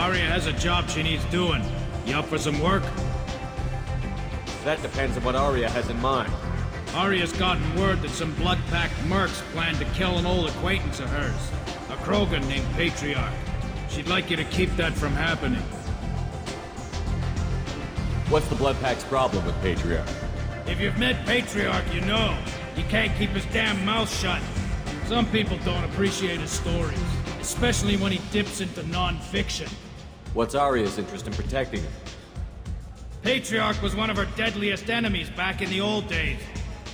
Arya has a job she needs doing. You up for some work? That depends on what Arya has in mind. Arya's gotten word that some blood-packed mercs plan to kill an old acquaintance of hers, a Krogan named Patriarch. She'd like you to keep that from happening. What's the Bloodpack's problem with Patriarch? If you've met Patriarch, you know. He can't keep his damn mouth shut. Some people don't appreciate his stories, especially when he dips into non-fiction. What's Arya's interest in protecting him? Patriarch was one of her deadliest enemies back in the old days.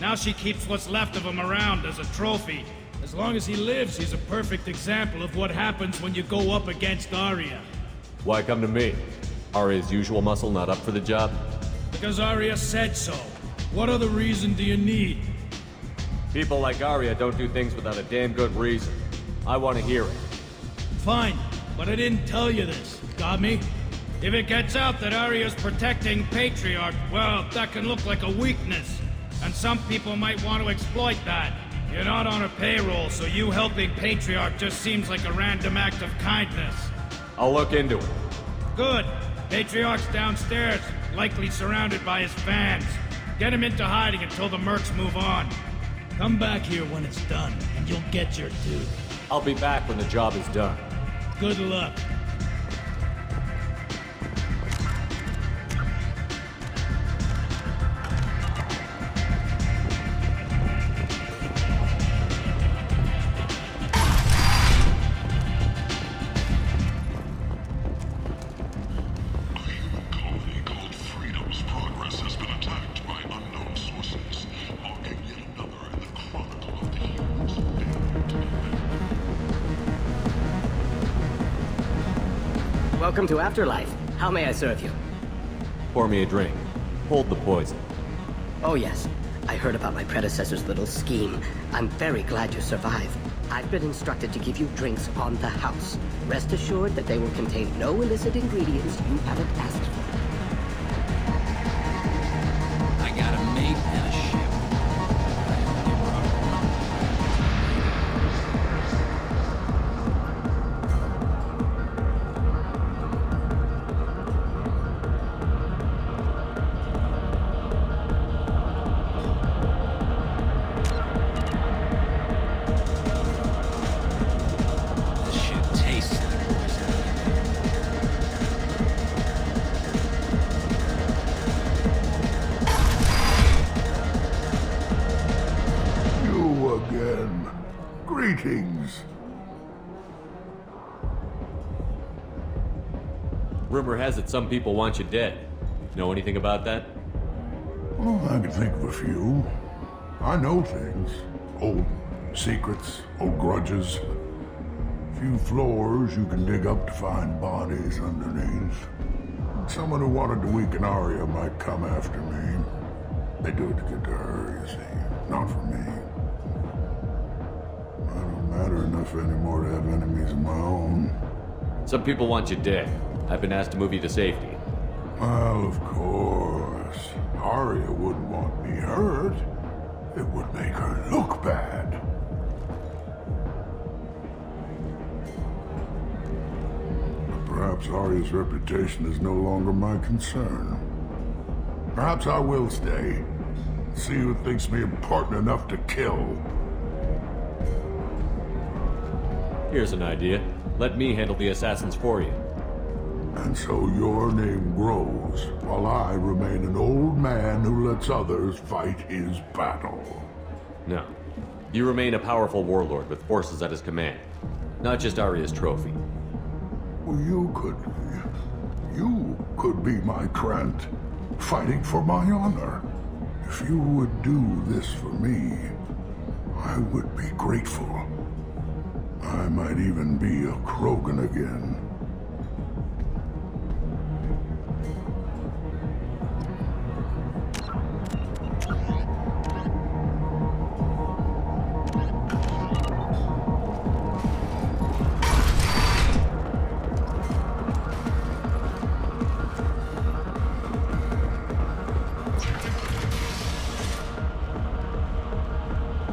Now she keeps what's left of him around as a trophy. As long as he lives, he's a perfect example of what happens when you go up against Arya. Why come to me? Arya's usual muscle not up for the job? Because Arya said so. What other reason do you need? People like Arya don't do things without a damn good reason. I want to hear it. Fine, but I didn't tell you this. Got me? If it gets out that Arya's protecting Patriarch, well, that can look like a weakness. And some people might want to exploit that. You're not on her payroll, so you helping Patriarch just seems like a random act of kindness. I'll look into it. Good. Patriarch's downstairs, likely surrounded by his fans. Get him into hiding until the mercs move on. Come back here when it's done, and you'll get your due. I'll be back when the job is done. Good luck. Welcome to Afterlife. How may I serve you? Pour me a drink. Hold the poison. Oh yes, I heard about my predecessor's little scheme. I'm very glad you survived. I've been instructed to give you drinks on the house. Rest assured that they will contain no illicit ingredients you haven't asked for. I got a mate and a ship. Greetings. Rumor has it some people want you dead. Know anything about that? Well, I can think of a few. I know things. Old secrets, old grudges. Few floors you can dig up to find bodies underneath. Someone who wanted to weaken Arya might come after me. They do it to get to her, you see. Not for me. I don't matter enough anymore to have enemies of my own. Some people want you dead. I've been asked to move you to safety. Well, of course. Arya wouldn't want me hurt. It would make her look bad. But perhaps Arya's reputation is no longer my concern. Perhaps I will stay. See who thinks me important enough to kill. Here's an idea. Let me handle the assassins for you. And so your name grows, while I remain an old man who lets others fight his battle. No. You remain a powerful warlord with forces at his command. Not just Arya's trophy. Well, you could be my Trent, fighting for my honor. If you would do this for me, I would be grateful. I might even be a Krogan again.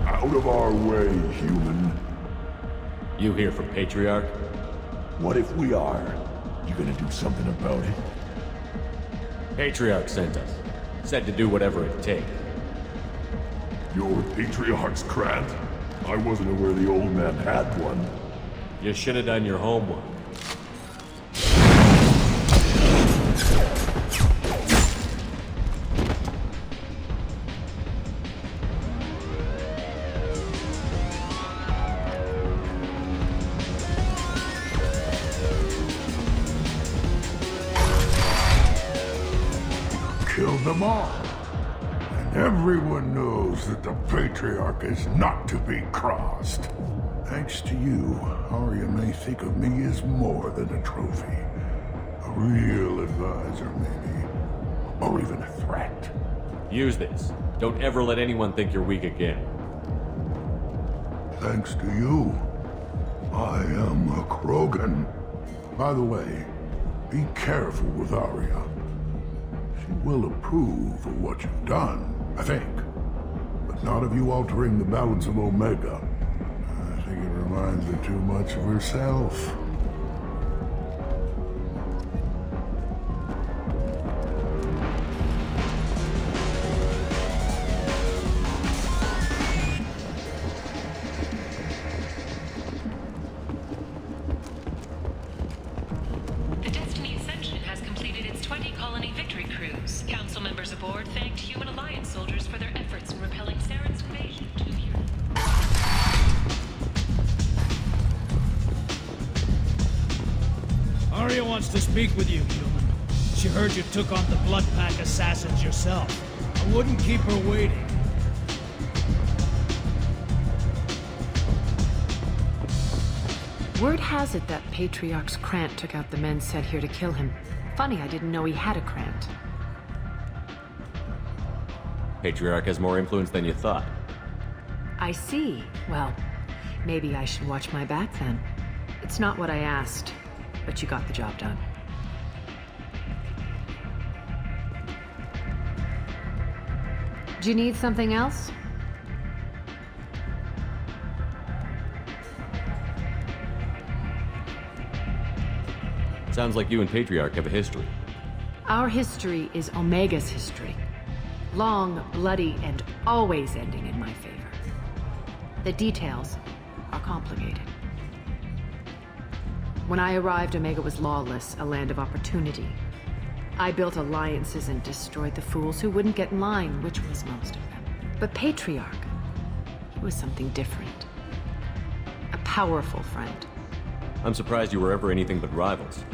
Out of our way, human. You here from Patriarch? What if we are? You gonna do something about it? Patriarch sent us. Said to do whatever it takes. Your Patriarch's Krant? I wasn't aware the old man had one. You should have done your homework. Killed them all. And everyone knows that the Patriarch is not to be crossed. Thanks to you, Arya may think of me as more than a trophy. A real advisor, maybe. Or even a threat. Use this. Don't ever let anyone think you're weak again. Thanks to you, I am a Krogan. By the way, be careful with Arya. She will approve of what you've done, I think. But not of you altering the balance of Omega. I think it reminds her too much of herself. Arya wants to speak with you, human. She heard you took on the Blood Pack assassins yourself. I wouldn't keep her waiting. Word has it that Patriarch's Krant took out the men sent here to kill him. Funny, I didn't know he had a Krant. Patriarch has more influence than you thought. I see. Well, maybe I should watch my back then. It's not what I asked, but you got the job done. Do you need something else? Sounds like you and Patriarch have a history. Our history is Omega's history. Long, bloody, and always ending in my favor. The details are complicated. When I arrived, Omega was lawless, a land of opportunity. I built alliances and destroyed the fools who wouldn't get in line, which was most of them. But Patriarch, he was something different. A powerful friend. I'm surprised you were ever anything but rivals.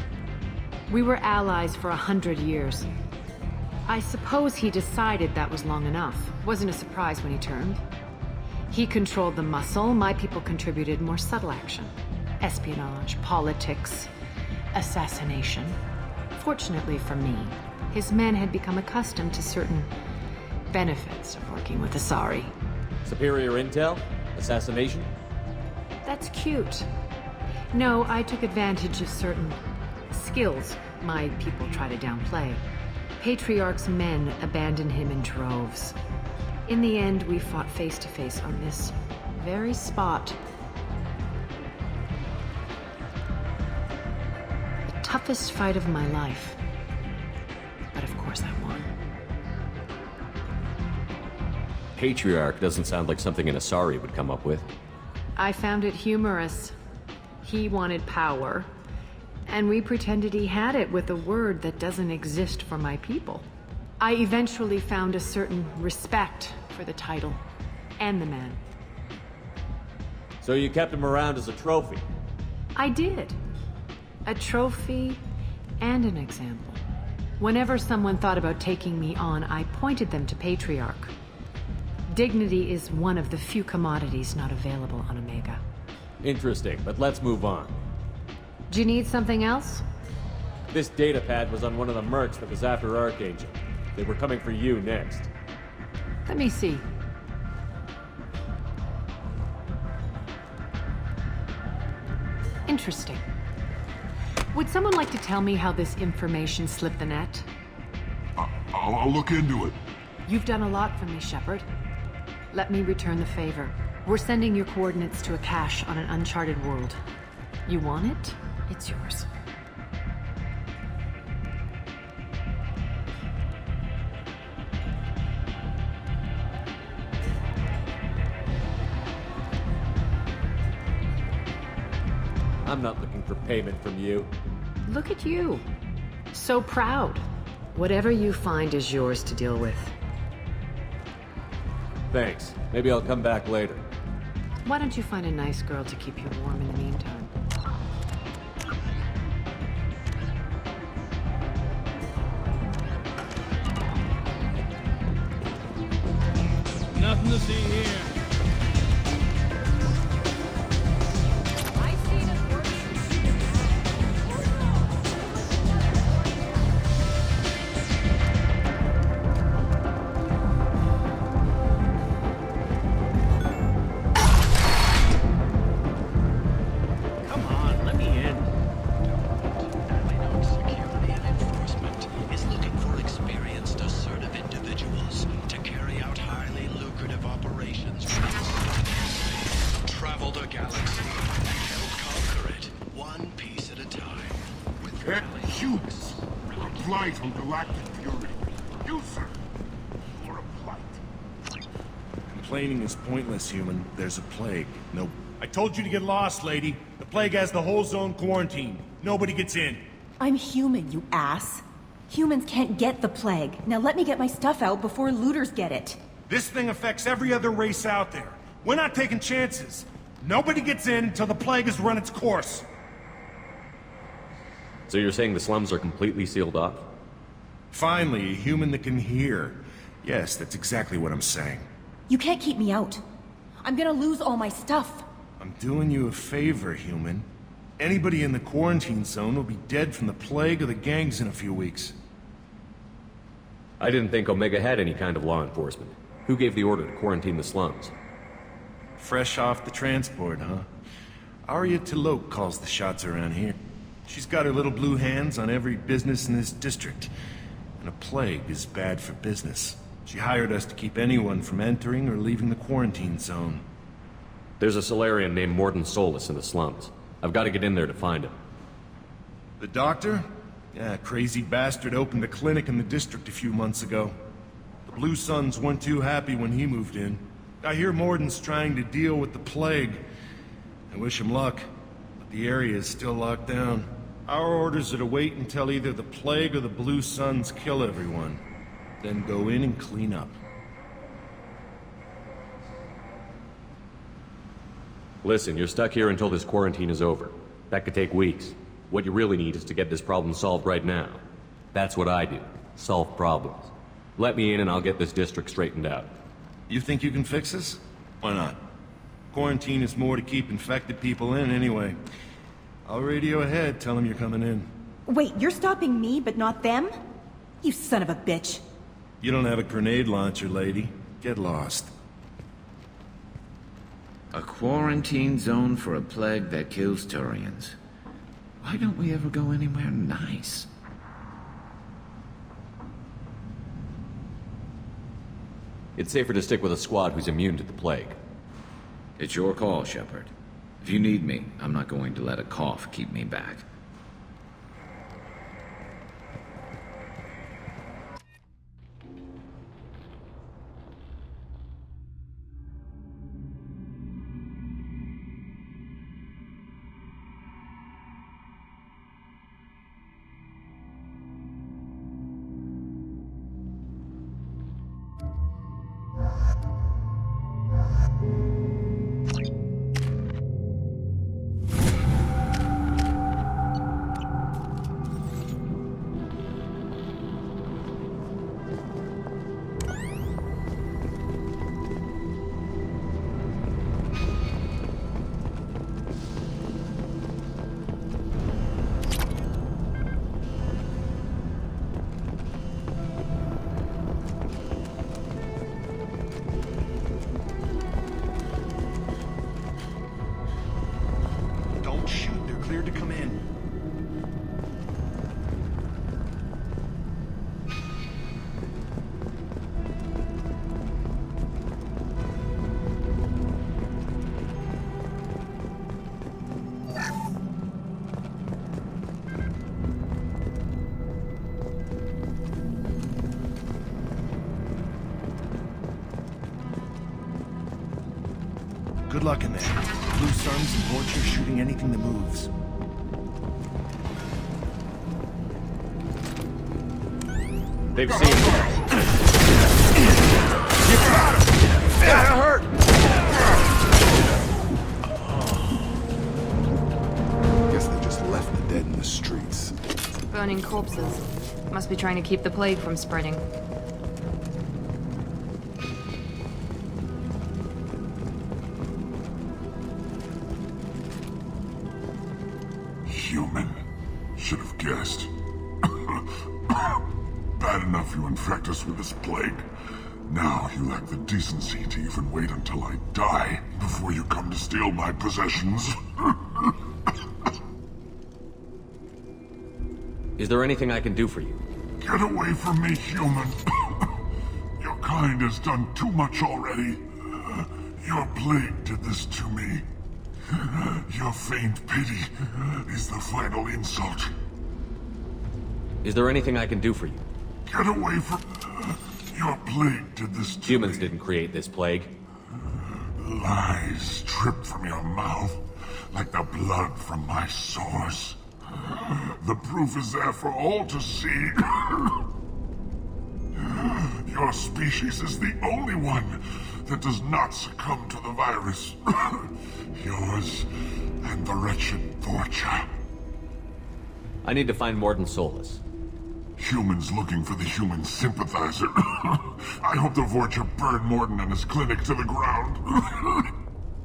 We were allies for 100 years. I suppose he decided that was long enough. Wasn't a surprise when he turned. He controlled the muscle, my people contributed more subtle action. Espionage, politics, assassination. Fortunately for me, his men had become accustomed to certain benefits of working with Asari. Superior intel? Assassination? That's cute. No, I took advantage of certain skills my people try to downplay. Patriarch's men abandoned him in droves. In the end, we fought face to face on this very spot. The toughest fight of my life. But of course I won. Patriarch doesn't sound like something an Asari would come up with. I found it humorous. He wanted power, and we pretended he had it with a word that doesn't exist for my people. I eventually found a certain respect for the title and the man. So you kept him around as a trophy? I did. A trophy and an example. Whenever someone thought about taking me on, I pointed them to Patriarch. Dignity is one of the few commodities not available on Omega. Interesting, but let's move on. Do you need something else? This data pad was on one of the mercs that was after Archangel. They were coming for you next. Let me see. Interesting. Would someone like to tell me how this information slipped the net? I'll look into it. You've done a lot for me, Shepard. Let me return the favor. We're sending your coordinates to a cache on an uncharted world. You want it? It's yours. I'm not looking for payment from you. Look at you. So proud. Whatever you find is yours to deal with. Thanks. Maybe I'll come back later. Why don't you find a nice girl to keep you warm in the meantime? Nothing to see here. Humans, a blight on galactic purity. You, sir, you're a blight. Complaining is pointless, human. There's a plague. Nope. I told you to get lost, lady. The plague has the whole zone quarantined. Nobody gets in. I'm human, you ass. Humans can't get the plague. Now let me get my stuff out before looters get it. This thing affects every other race out there. We're not taking chances. Nobody gets in until the plague has run its course. So you're saying the slums are completely sealed off? Finally, a human that can hear. Yes, that's exactly what I'm saying. You can't keep me out. I'm gonna lose all my stuff. I'm doing you a favor, human. Anybody in the quarantine zone will be dead from the plague or the gangs in a few weeks. I didn't think Omega had any kind of law enforcement. Who gave the order to quarantine the slums? Fresh off the transport, huh? Arya Taloke calls the shots around here. She's got her little blue hands on every business in this district. And a plague is bad for business. She hired us to keep anyone from entering or leaving the quarantine zone. There's a Solarian named Morden Solus in the slums. I've got to get in there to find him. The doctor? Yeah, crazy bastard opened a clinic in the district a few months ago. The Blue Suns weren't too happy when he moved in. I hear Morden's trying to deal with the plague. I wish him luck, but the area is still locked down. Our orders are to wait until either the plague or the Blue Suns kill everyone. Then go in and clean up. Listen, you're stuck here until this quarantine is over. That could take weeks. What you really need is to get this problem solved right now. That's what I do. Solve problems. Let me in and I'll get this district straightened out. You think you can fix this? Why not? Quarantine is more to keep infected people in anyway. I'll radio ahead, tell them you're coming in. Wait, you're stopping me, but not them? You son of a bitch. You don't have a grenade launcher, lady. Get lost. A quarantine zone for a plague that kills Turians. Why don't we ever go anywhere nice? It's safer to stick with a squad who's immune to the plague. It's your call, Shepard. If you need me, I'm not going to let a cough keep me back. Good luck in there. Blue Suns and Vorcha shooting anything that moves. They've seen me. You got him! That hurt! Guess they just left the dead in the streets. Burning corpses. Must be trying to keep the plague from spreading. Human. Should have guessed. Bad enough you infect us with this plague. Now you lack the decency to even wait until I die before you come to steal my possessions. Is there anything I can do for you? Get away from me, human. Your kind has done too much already. Your plague did this to me. Your feigned pity is the final insult. Is there anything I can do for you? Get away from... Your plague did this to Humans me. didn't create this plague. Lies drip from your mouth like the blood from my sores. The proof is there for all to see. Your species is the only one that does not succumb to the virus. Yours and the wretched Vorcha. I need to find Morden Solus. Humans looking for the human sympathizer. I hope the Vorcha burn Morden and his clinic to the ground.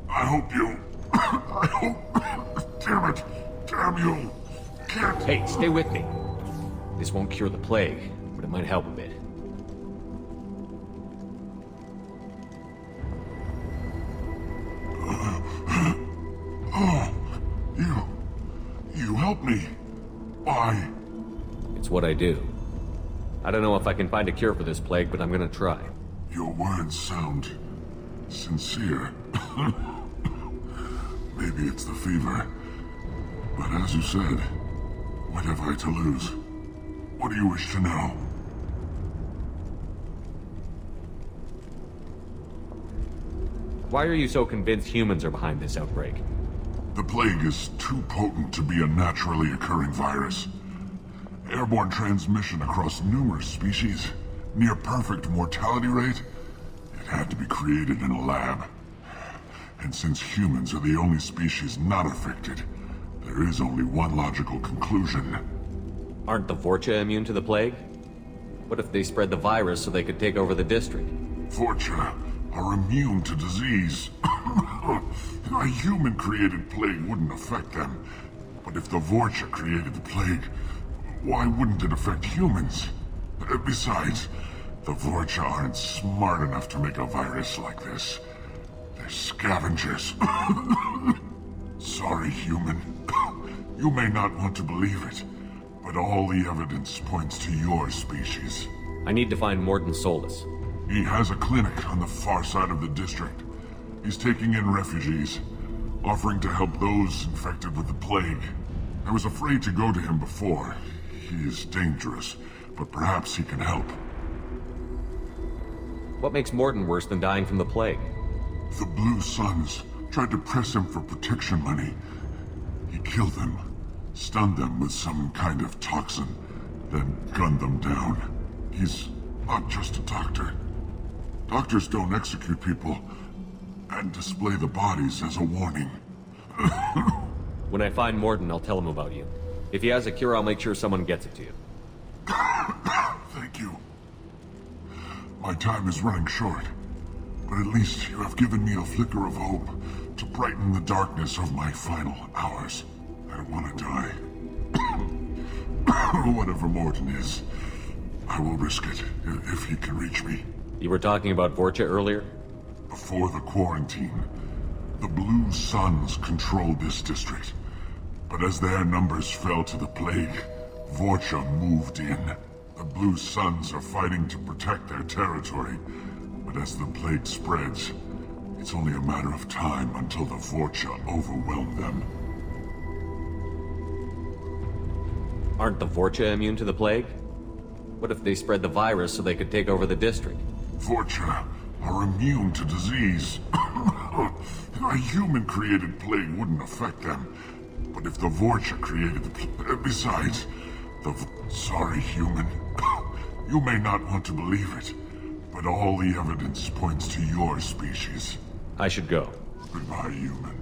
I hope you... I hope... Damn it. Damn you. Can't... Hey, stay with me. This won't cure the plague, but it might help a bit. Oh, you helped me. Why? It's what I do. I don't know if I can find a cure for this plague, but I'm gonna try. Your words sound sincere. Maybe it's the fever. But as you said, what have I to lose? What do you wish to know? Why are you so convinced humans are behind this outbreak? The plague is too potent to be a naturally occurring virus. Airborne transmission across numerous species, near perfect mortality rate. It had to be created in a lab. And since humans are the only species not affected, there is only one logical conclusion. Aren't the Vorcha immune to the plague? What if they spread the virus so they could take over the district? Vorcha are immune to disease. A human-created plague wouldn't affect them. But if the Vorcha created the plague, why wouldn't it affect humans? Besides, the Vorcha aren't smart enough to make a virus like this. They're scavengers. Sorry, human. You may not want to believe it, but all the evidence points to your species. I need to find Morden Solus. He has a clinic on the far side of the district. He's taking in refugees, offering to help those infected with the plague. I was afraid to go to him before. He is dangerous, but perhaps he can help. What makes Morden worse than dying from the plague? The Blue Suns tried to press him for protection money. He killed them, stunned them with some kind of toxin, then gunned them down. He's not just a doctor. Doctors don't execute people and display the bodies as a warning. When I find Morden, I'll tell him about you. If he has a cure, I'll make sure someone gets it to you. Thank you. My time is running short, but at least you have given me a flicker of hope to brighten the darkness of my final hours. I don't want to die. Whatever Morden is, I will risk it if he can reach me. You were talking about Vorcha earlier? Before the quarantine, the Blue Suns controlled this district. But as their numbers fell to the plague, Vorcha moved in. The Blue Suns are fighting to protect their territory. But as the plague spreads, it's only a matter of time until the Vorcha overwhelm them. Aren't the Vorcha immune to the plague? What if they spread the virus so they could take over the district? Vorcha are immune to disease. A human-created plague wouldn't affect them. But if the Vorcha created the plague... Besides, sorry, human. You may not want to believe it, but all the evidence points to your species. I should go. Goodbye, human.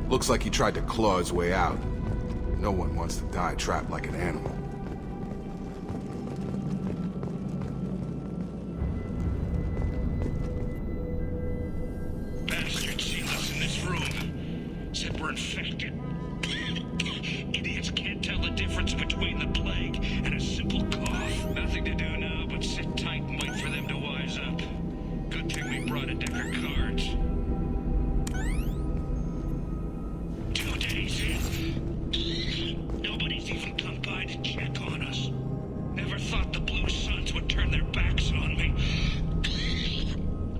Looks like he tried to claw his way out. No one wants to die trapped like an animal. Bastard seen us in this room. Said we're infected. Idiots can't tell the difference between the plague and a simple cough. Nothing to do now but sit tight and wait for them to wise up. Good thing we brought a deck of cards. 2 days in. Nobody's even come by to check on us. Never thought the Blue Suns would turn their backs on me.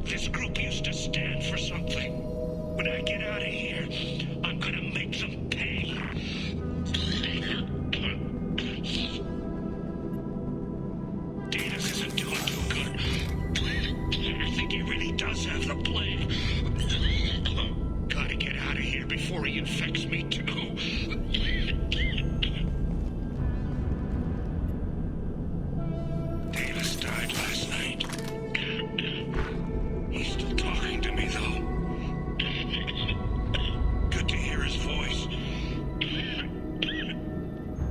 This group used to stand for something. When I get out of here, I'm gonna make them pay. Datus isn't doing too good. I think he really does have the plague. Gotta get out of here before he infects me too. Davis died last night. He's still talking to me though. Good to hear his voice.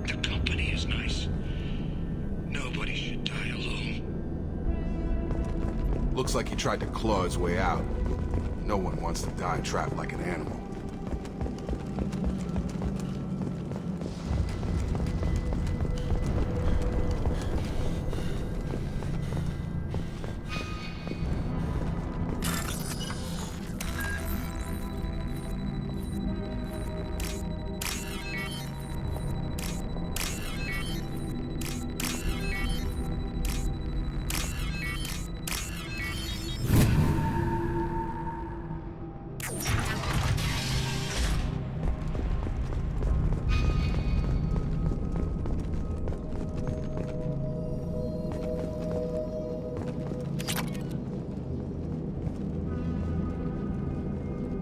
The company is nice. Nobody should die alone. Looks like he tried to claw his way out. No one wants to die trapped like an animal.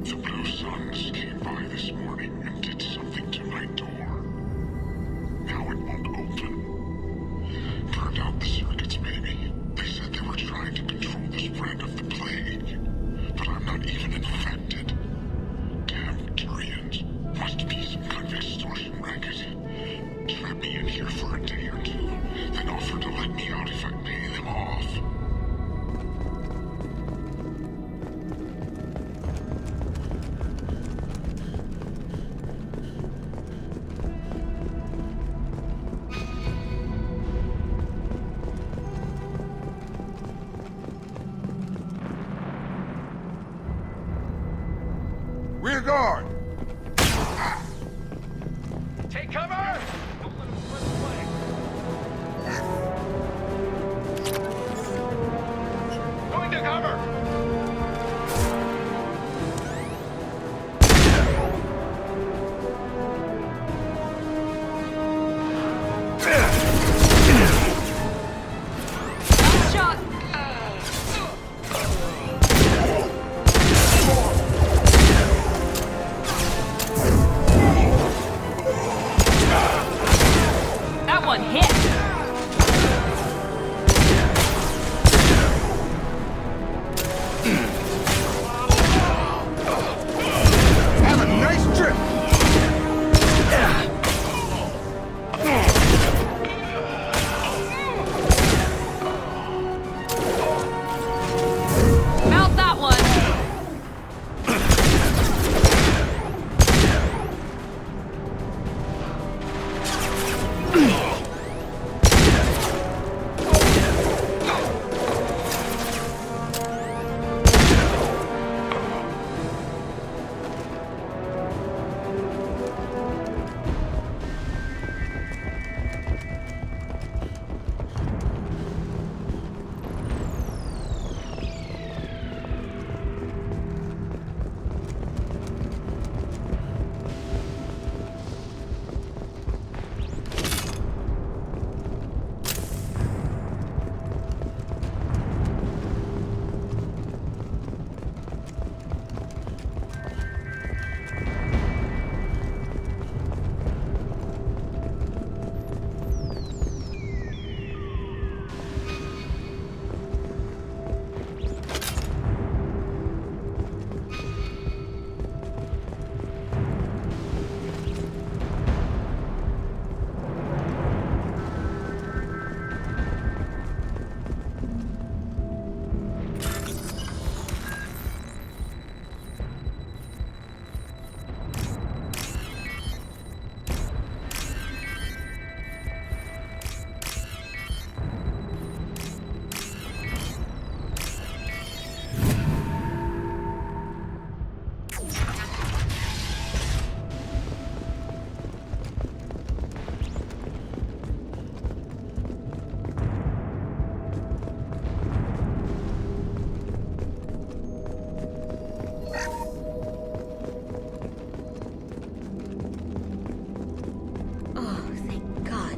The Blue Suns came by this morning and did something to my door. Now it won't open. Turned out the circuits, maybe. They said they were trying to control the spread of the plague. But I'm not even infected. Damn Turians. Must be some kind of extortion racket. Trap me in here for a day or two, then offer to let me out if I pay them off. Rear guard! Take cover! Don't let him spread the plague. Going to cover! shot! That one hit! Have a nice trip! Mount that one!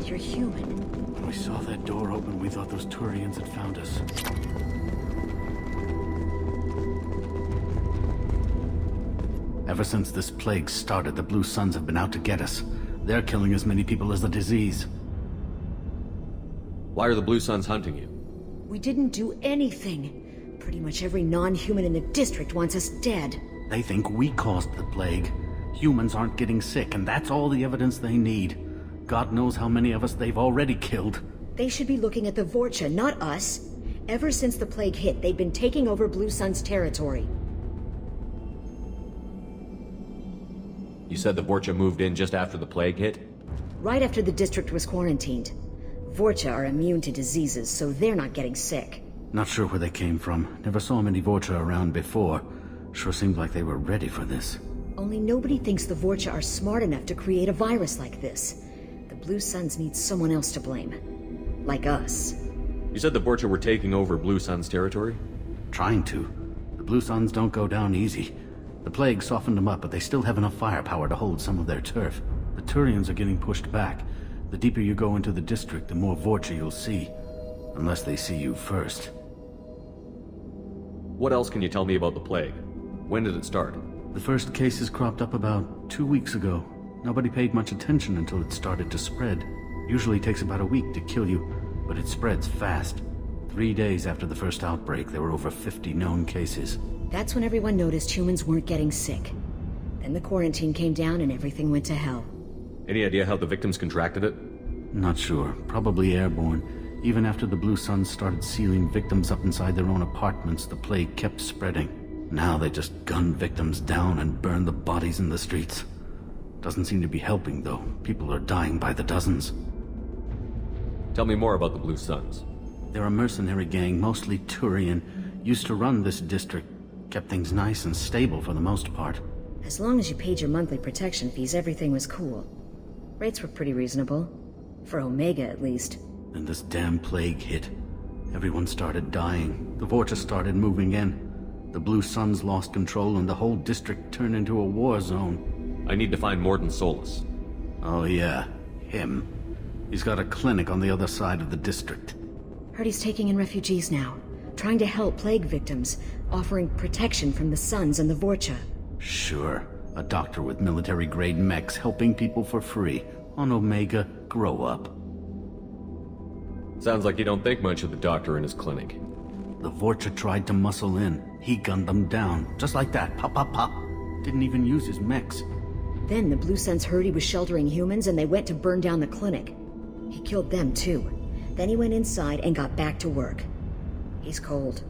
You're human. When we saw that door open, we thought those Turians had found us. Ever since this plague started, the Blue Suns have been out to get us. They're killing as many people as the disease. Why are the Blue Suns hunting you? We didn't do anything. Pretty much every non-human in the district wants us dead. They think we caused the plague. Humans aren't getting sick, and that's all the evidence they need. God knows how many of us they've already killed. They should be looking at the Vorcha, not us. Ever since the plague hit, they've been taking over Blue Sun's territory. You said the Vorcha moved in just after the plague hit? Right after the district was quarantined. Vorcha are immune to diseases, so they're not getting sick. Not sure where they came from. Never saw many Vorcha around before. Sure seemed like they were ready for this. Only nobody thinks the Vorcha are smart enough to create a virus like this. The Blue Suns need someone else to blame. Like us. You said the Vorcha were taking over Blue Sun's territory? Trying to. The Blue Suns don't go down easy. The plague softened them up, but they still have enough firepower to hold some of their turf. The Turians are getting pushed back. The deeper you go into the district, the more Vorcha you'll see. Unless they see you first. What else can you tell me about the plague? When did it start? The first cases cropped up about 2 weeks ago. Nobody paid much attention until it started to spread. Usually takes about a week to kill you, but it spreads fast. 3 days after the first outbreak, there were over 50 known cases. That's when everyone noticed humans weren't getting sick. Then the quarantine came down and everything went to hell. Any idea how the victims contracted it? Not sure. Probably airborne. Even after the Blue Suns started sealing victims up inside their own apartments, the plague kept spreading. Now they just gun victims down and burn the bodies in the streets. Doesn't seem to be helping, though. People are dying by the dozens. Tell me more about the Blue Suns. They're a mercenary gang, mostly Turian. Used to run this district. Kept things nice and stable for the most part. As long as you paid your monthly protection fees, everything was cool. Rates were pretty reasonable. For Omega, at least. Then this damn plague hit. Everyone started dying. The Vorcha started moving in. The Blue Suns lost control and the whole district turned into a war zone. I need to find Morden Solus. Oh yeah, him. He's got a clinic on the other side of the district. Heard he's taking in refugees now, trying to help plague victims, offering protection from the Suns and the Vorcha. Sure. A doctor with military-grade mechs helping people for free. On Omega, grow up. Sounds like you don't think much of the doctor in his clinic. The Vorcha tried to muscle in. He gunned them down. Just like that. Pop, pop, pop. Didn't even use his mechs. Then the Blue Suns heard he was sheltering humans and they went to burn down the clinic. He killed them too. Then he went inside and got back to work. He's cold.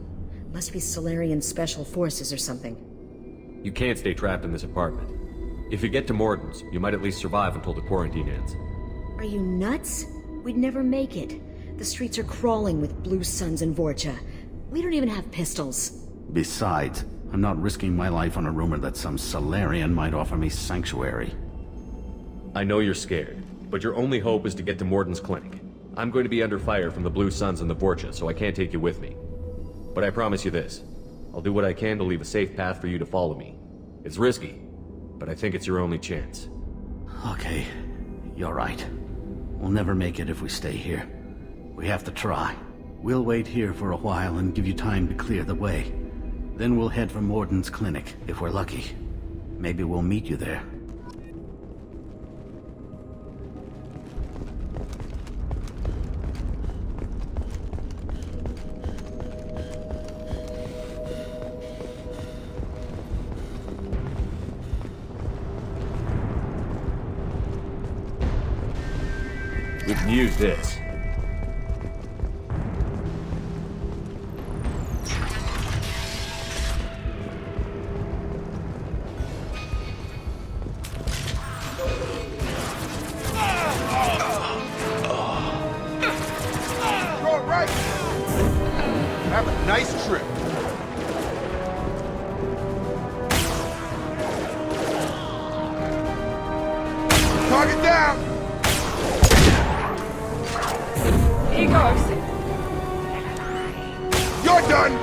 Must be Solarian Special Forces or something. You can't stay trapped in this apartment. If you get to Morton's, you might at least survive until the quarantine ends. Are you nuts? We'd never make it. The streets are crawling with Blue Suns and Vorcha. We don't even have pistols. Besides, I'm not risking my life on a rumor that some Solarian might offer me sanctuary. I know you're scared, but your only hope is to get to Morton's clinic. I'm going to be under fire from the Blue Suns and the Vorcha, so I can't take you with me. But I promise you this. I'll do what I can to leave a safe path for you to follow me. It's risky, but I think it's your only chance. Okay, you're right. We'll never make it if we stay here. We have to try. We'll wait here for a while and give you time to clear the way. Then we'll head for Morton's clinic, if we're lucky. Maybe we'll meet you there. We can use this. You're right. Have a nice trip. Target down. He goes. You're done!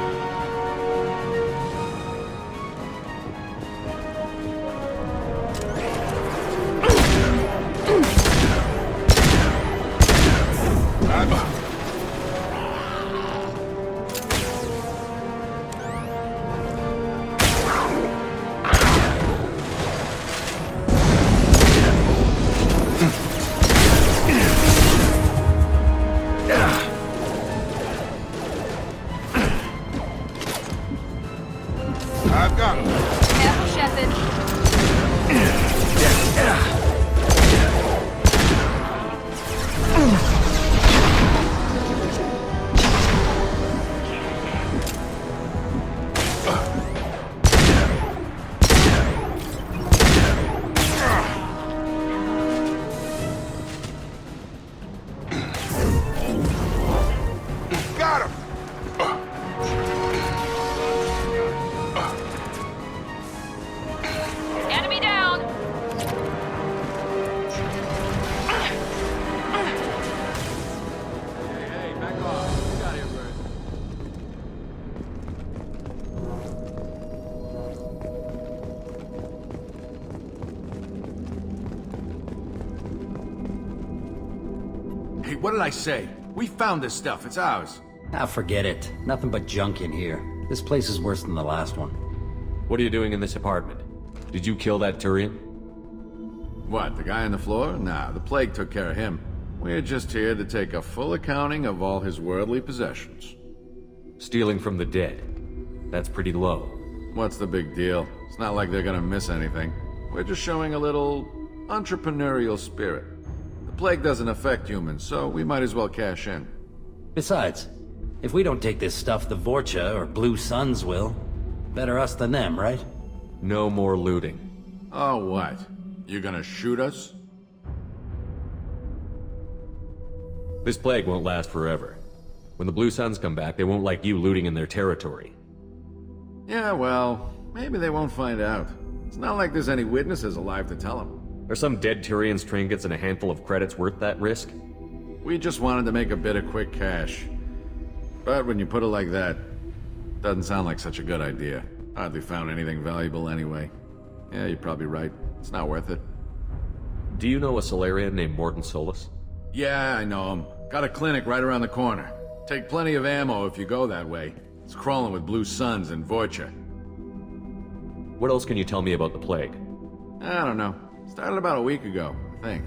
I've got him. Careful, Shepard. Got him! Enemy down. Hey, back off. Get out of here first. Hey, what did I say? We found this stuff. It's ours. Ah, forget it. Nothing but junk in here. This place is worse than the last one. What are you doing in this apartment? Did you kill that Turian? What, the guy on the floor? Nah, the plague took care of him. We're just here to take a full accounting of all his worldly possessions. Stealing from the dead. That's pretty low. What's the big deal? It's not like they're gonna miss anything. We're just showing a little entrepreneurial spirit. The plague doesn't affect humans, so we might as well cash in. Besides, if we don't take this stuff, the Vorcha or Blue Suns will. Better us than them, right? No more looting. Oh, what? You gonna shoot us? This plague won't last forever. When the Blue Suns come back, they won't like you looting in their territory. Yeah, well, maybe they won't find out. It's not like there's any witnesses alive to tell them. Are some dead Tyrians' trinkets and a handful of credits worth that risk? We just wanted to make a bit of quick cash. But when you put it like that, doesn't sound like such a good idea. Hardly found anything valuable anyway. Yeah, you're probably right. It's not worth it. Do you know a Solarian named Morton Solus? Yeah, I know him. Got a clinic right around the corner. Take plenty of ammo if you go that way. It's crawling with blue suns and Vorcha. What else can you tell me about the plague? I don't know. Started about a week ago, I think.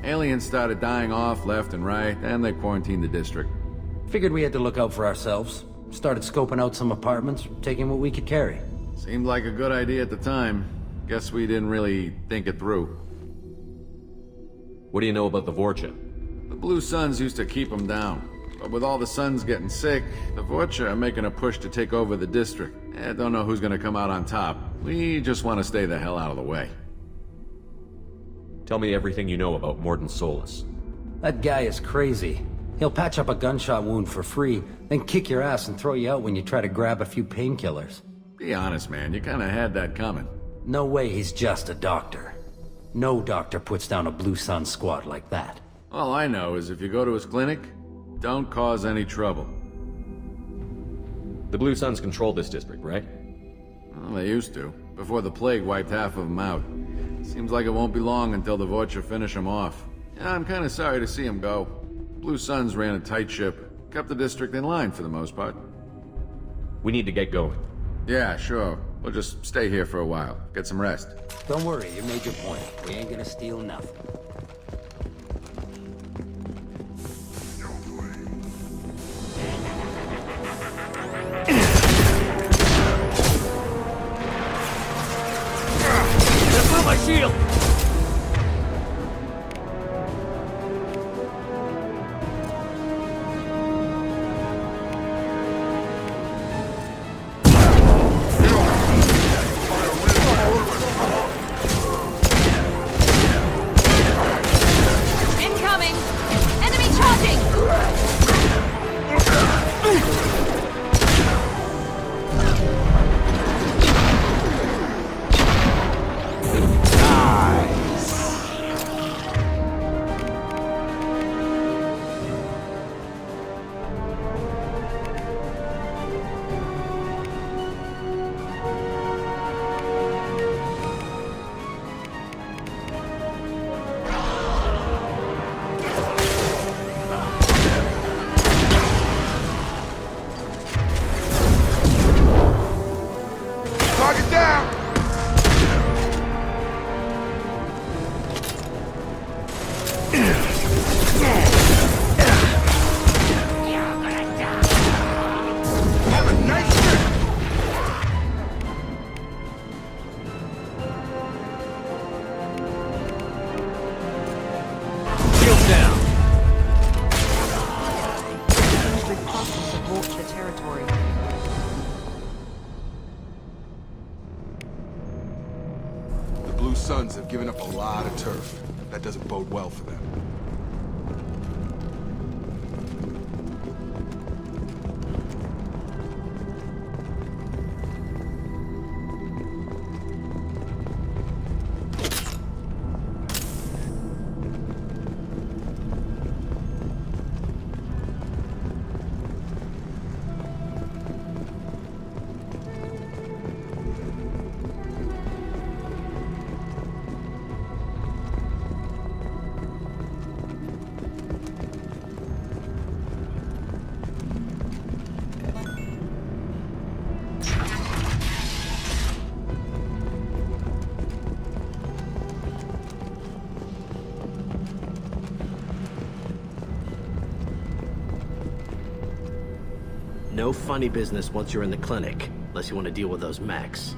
Aliens started dying off left and right, and they quarantined the district. Figured we had to look out for ourselves. Started scoping out some apartments, taking what we could carry. Seemed like a good idea at the time. Guess we didn't really think it through. What do you know about the Vorcha? The Blue Suns used to keep them down. But with all the Suns getting sick, the Vorcha are making a push to take over the district. I don't know who's gonna come out on top. We just want to stay the hell out of the way. Tell me everything you know about Morden Solus. That guy is crazy. He'll patch up a gunshot wound for free, then kick your ass and throw you out when you try to grab a few painkillers. Be honest, man. You kinda had that coming. No way he's just a doctor. No doctor puts down a Blue Sun squad like that. All I know is if you go to his clinic, don't cause any trouble. The Blue Suns control this district, right? Well, they used to, before the plague wiped half of them out. Seems like it won't be long until the Vorcha finish them off. Yeah, I'm kinda sorry to see them go. Blue Suns ran a tight ship, kept the district in line for the most part. We need to get going. Yeah, sure. We'll just stay here for a while. Get some rest. Don't worry, you made your point. We ain't gonna steal nothing. My shield! Incoming! Enemy charging! Suns have given up a lot of turf. That doesn't bode well for them. No funny business once you're in the clinic, unless you want to deal with those mechs.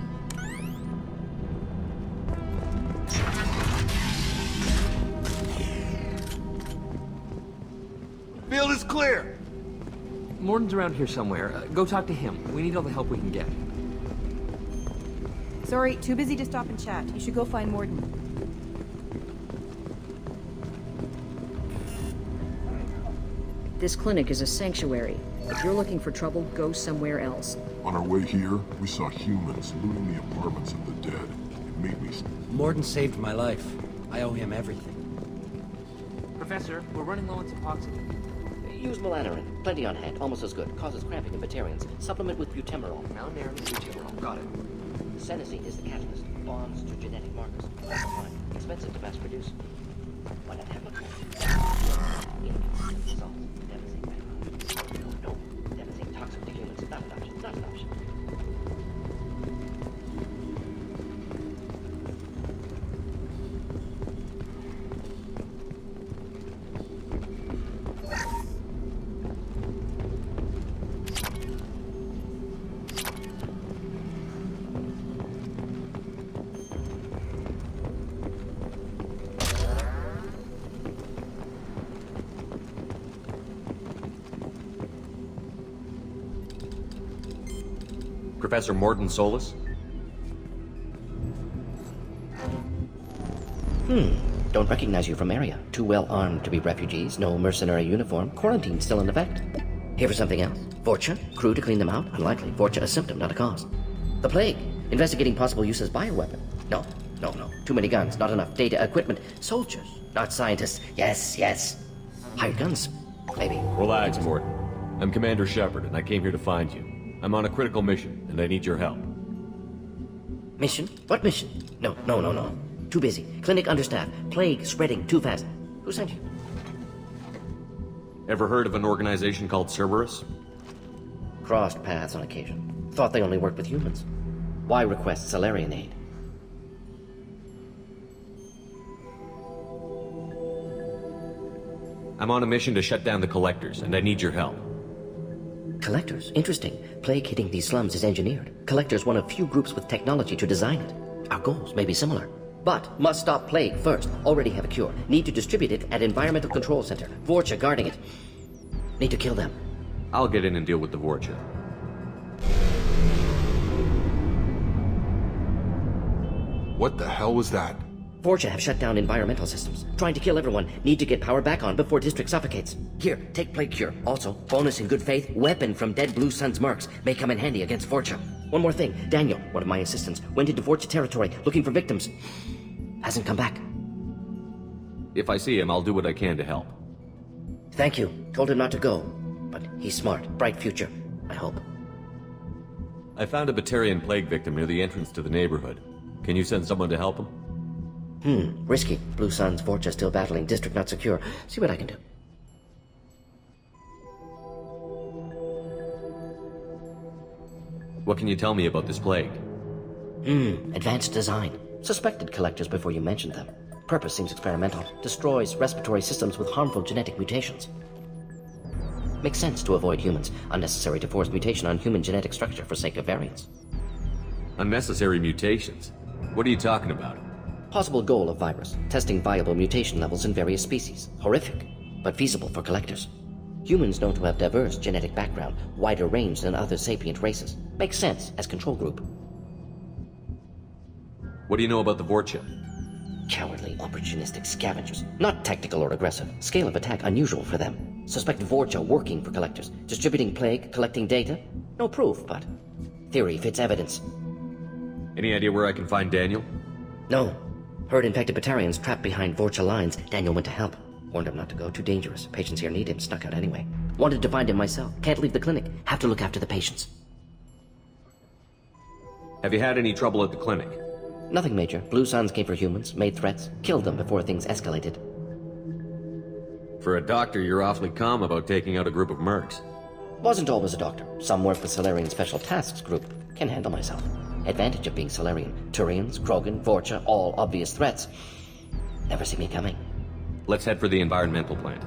Field is clear! Morden's around here somewhere. Go talk to him. We need all the help we can get. Sorry, too busy to stop and chat. You should go find Morden. This clinic is a sanctuary. If you're looking for trouble, go somewhere else. On our way here, we saw humans looting the apartments of the dead. It made me... Morden saved my life. I owe him everything. Professor, we're running low on Suboxone. Use melanorin. Plenty on hand. Almost as good. Causes cramping in Batarians. Supplement with butemerol. Melanorin, butemerol. Got it. Senescine is the catalyst. Bonds to genetic markers. Expensive to mass produce. Why not have a Professor Morton Solus? Don't recognize you from area. Too well armed to be refugees, no mercenary uniform, quarantine still in effect. Here for something else? Vorcha? Crew to clean them out? Unlikely. Vorcha a symptom, not a cause. The plague? Investigating possible use as bioweapon? No. Too many guns, not enough data, equipment. Soldiers, not scientists. Yes. Hired guns, maybe. Relax, Morton. I'm Commander Shepard, and I came here to find you. I'm on a critical mission, and I need your help. Mission? What mission? No. Too busy. Clinic understaffed. Plague spreading too fast. Who sent you? Ever heard of an organization called Cerberus? Crossed paths on occasion. Thought they only worked with humans. Why request Salarian aid? I'm on a mission to shut down the Collectors, and I need your help. Collectors? Interesting. Plague hitting these slums is engineered. Collectors one of few groups with technology to design it. Our goals may be similar. But must stop plague first. Already have a cure. Need to distribute it at Environmental Control Center. Vorcha guarding it. Need to kill them. I'll get in and deal with the Vorcha. What the hell was that? Vorcha have shut down environmental systems. Trying to kill everyone. Need to get power back on before district suffocates. Here, take plague cure. Also, bonus in good faith, weapon from dead Blue Sun's mercs. May come in handy against Vorcha. One more thing. Daniel, one of my assistants, went into Vorcha territory looking for victims. Hasn't come back. If I see him, I'll do what I can to help. Thank you. Told him not to go. But he's smart. Bright future. I hope. I found a Batarian plague victim near the entrance to the neighborhood. Can you send someone to help him? Risky. Blue Sun's Vorcha still battling. District not secure. See what I can do. What can you tell me about this plague? Advanced design. Suspected collectors before you mentioned them. Purpose seems experimental. Destroys respiratory systems with harmful genetic mutations. Makes sense to avoid humans. Unnecessary to force mutation on human genetic structure for sake of variance. Unnecessary mutations? What are you talking about? Possible goal of virus. Testing viable mutation levels in various species. Horrific, but feasible for collectors. Humans known to have diverse genetic background, wider range than other sapient races. Makes sense as control group. What do you know about the Vorcha? Cowardly, opportunistic scavengers. Not tactical or aggressive. Scale of attack unusual for them. Suspect Vorcha working for collectors. Distributing plague, collecting data. No proof, but theory fits evidence. Any idea where I can find Daniel? No. Heard infected Batarians trapped behind Vorcha lines. Daniel went to help. Warned him not to go. Too dangerous. Patients here need him. Snuck out anyway. Wanted to find him myself. Can't leave the clinic. Have to look after the patients. Have you had any trouble at the clinic? Nothing major. Blue Suns came for humans, made threats, killed them before things escalated. For a doctor, you're awfully calm about taking out a group of mercs. Wasn't always a doctor. Some work with Solarian Special Tasks Group. Can handle myself. Advantage of being Solarian. Turians, Krogan, Vorcha, all obvious threats. Never see me coming. Let's head for the environmental plant.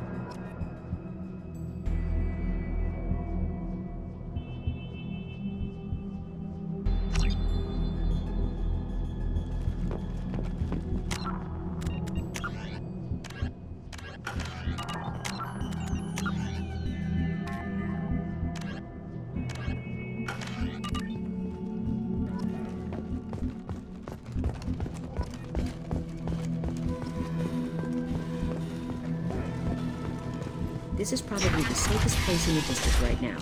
This is probably the safest place in the district right now.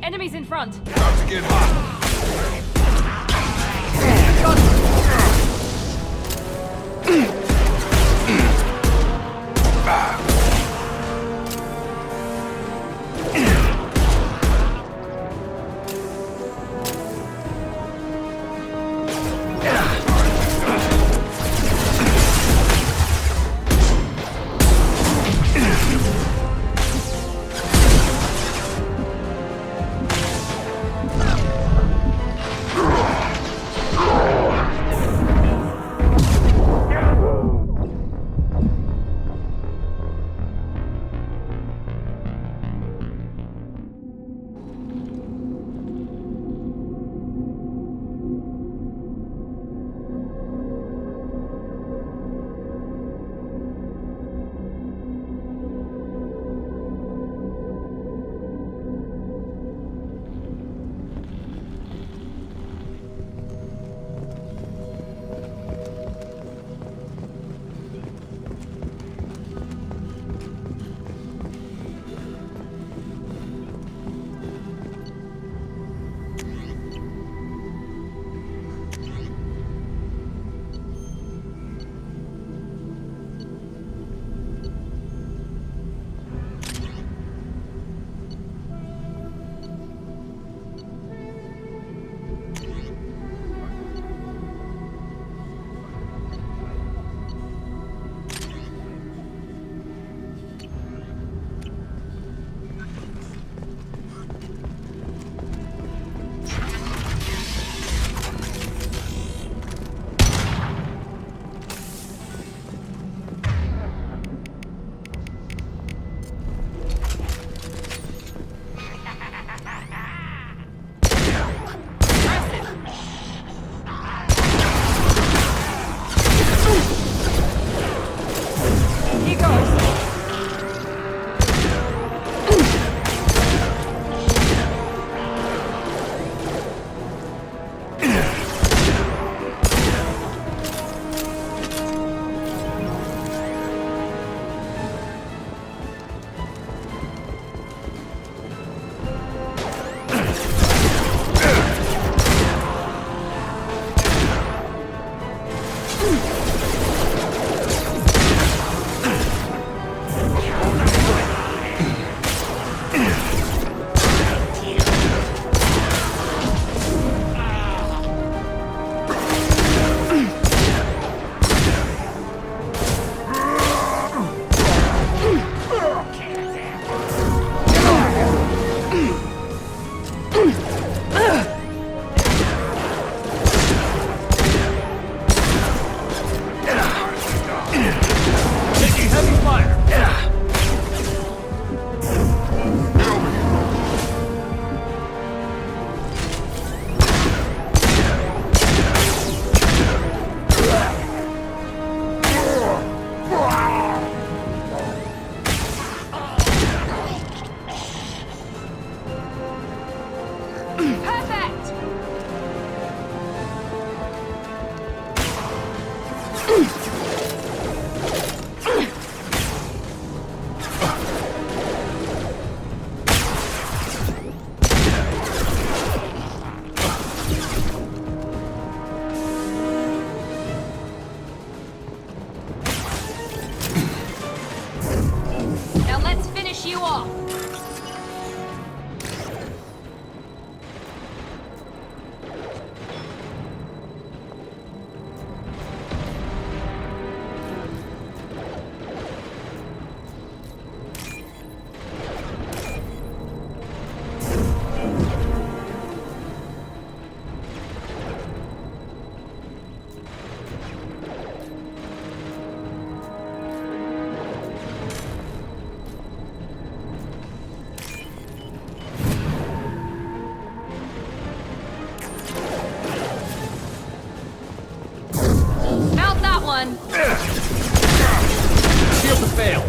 Enemies in front. About to get hot. Now let's finish you off. Found that one. Shield to fail.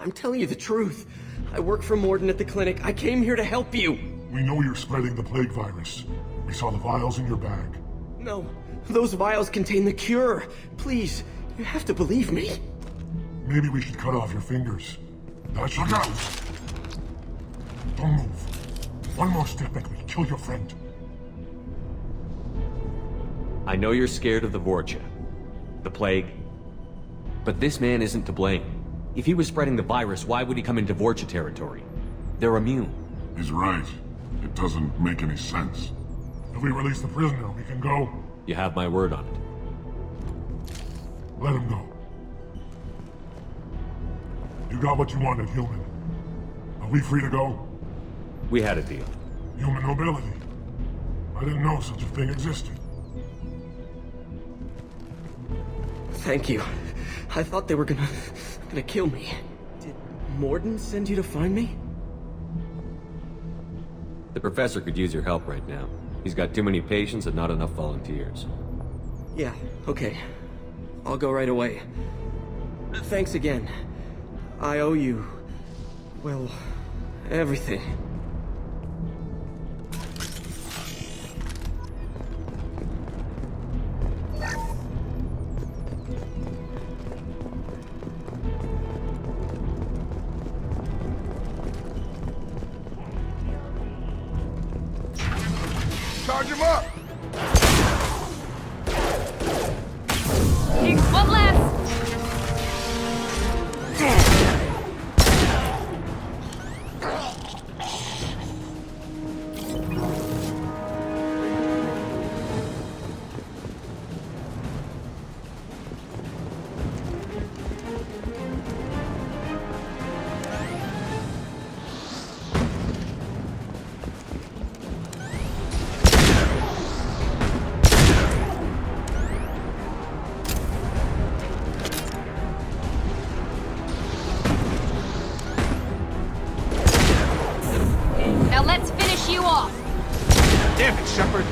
I'm telling you the truth. I work for Morden at the clinic. I came here to help you. We know you're spreading the plague virus. We saw the vials in your bag. No, those vials contain the cure. Please, you have to believe me. Maybe we should cut off your fingers. That should out. Don't move. One more step and we'll kill your friend. I know you're scared of the Vorcha, the plague, but this man isn't to blame. If he was spreading the virus, why would he come into Vorcha territory? They're immune. He's right. It doesn't make any sense. If we release the prisoner, we can go. You have my word on it. Let him go. You got what you wanted, human. Are we free to go? We had a deal. Human nobility. I didn't know such a thing existed. Thank you. I thought they were gonna kill me. Did Morden send you to find me? The professor could use your help right now. He's got too many patients and not enough volunteers. Yeah, okay. I'll go right away. Thanks again. I owe you, well, everything. Charge him up! Here's one less. Now let's finish you off. Damn it, Shepard.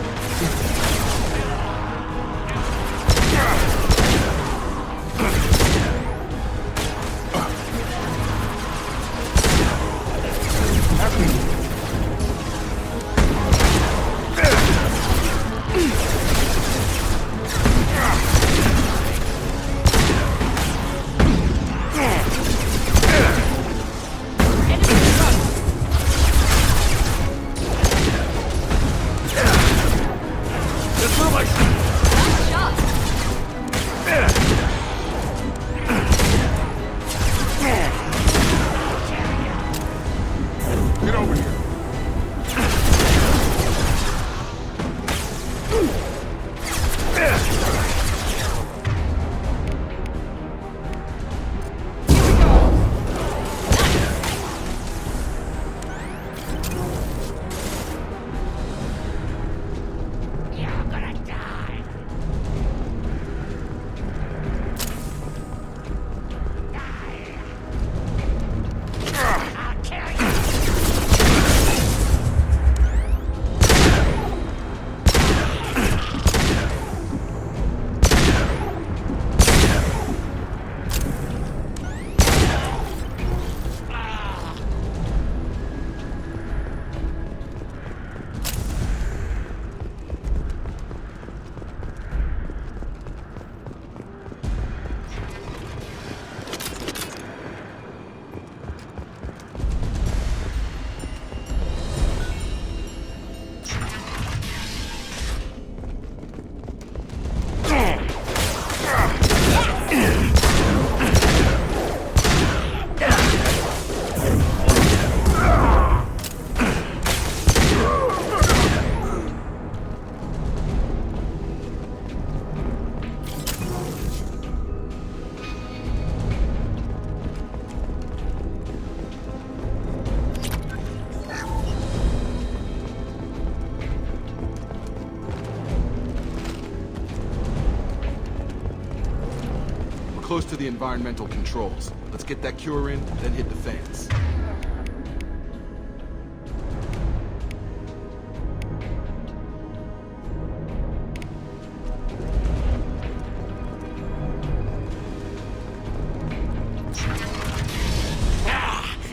close to the environmental controls. Let's get that cure in, then hit the fans.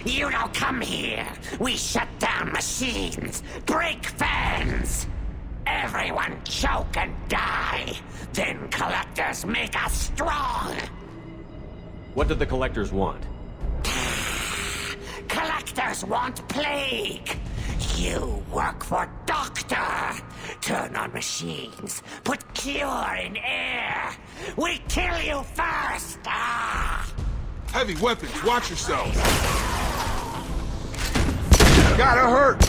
You don't come here. We shut down machines, break fans. Everyone choke and die. Then collectors make us strong. What did the collectors want? Collectors want plague. You work for Doctor. Turn on machines. Put cure in air. We kill you first. Heavy weapons, watch yourselves. Gotta hurt.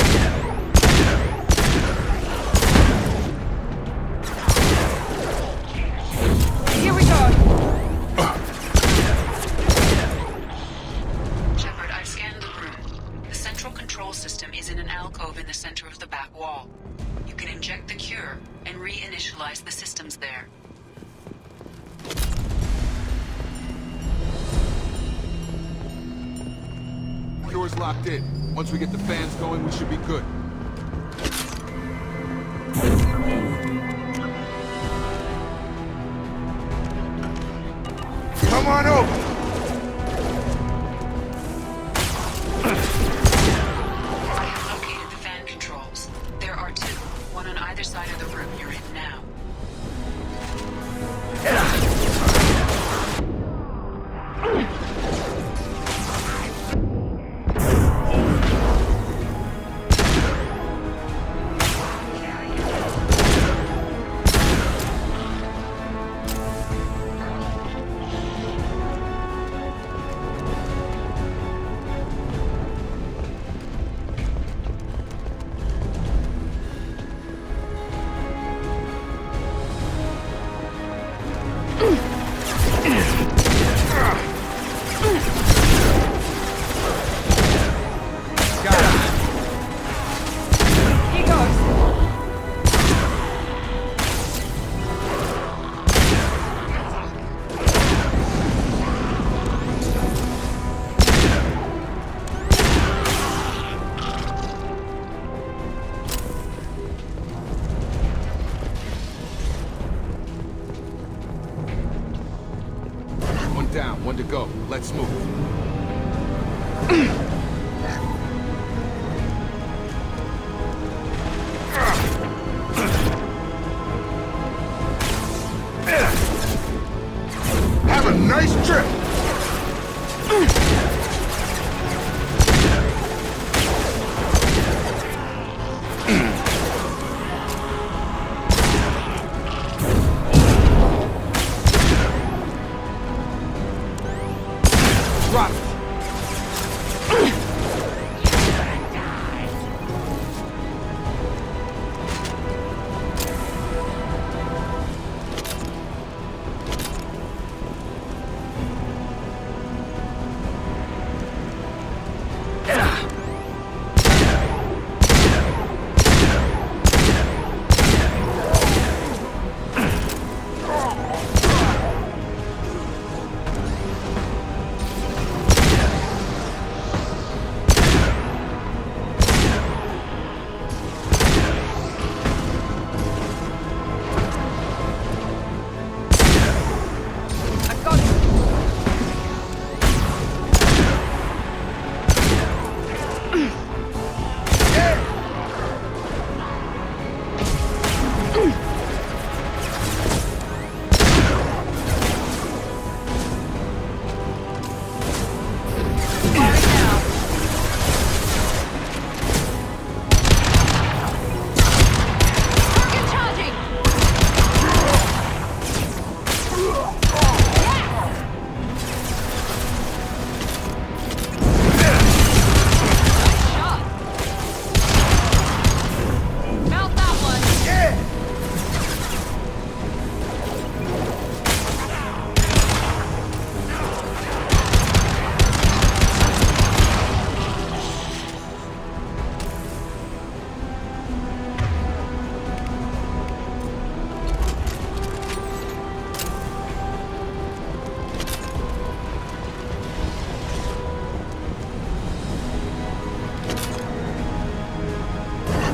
Here we go. Shepard, I've scanned the room. The central control system is in an alcove in the center of the back wall. You can inject the cure and reinitialize the systems there. Cure's locked in. Once we get the fans going, we should be good. Come on over! I have located the fan controls. There are two, one on either side of the room you're in now. One to go. Let's move. Have a nice trip! Drop it.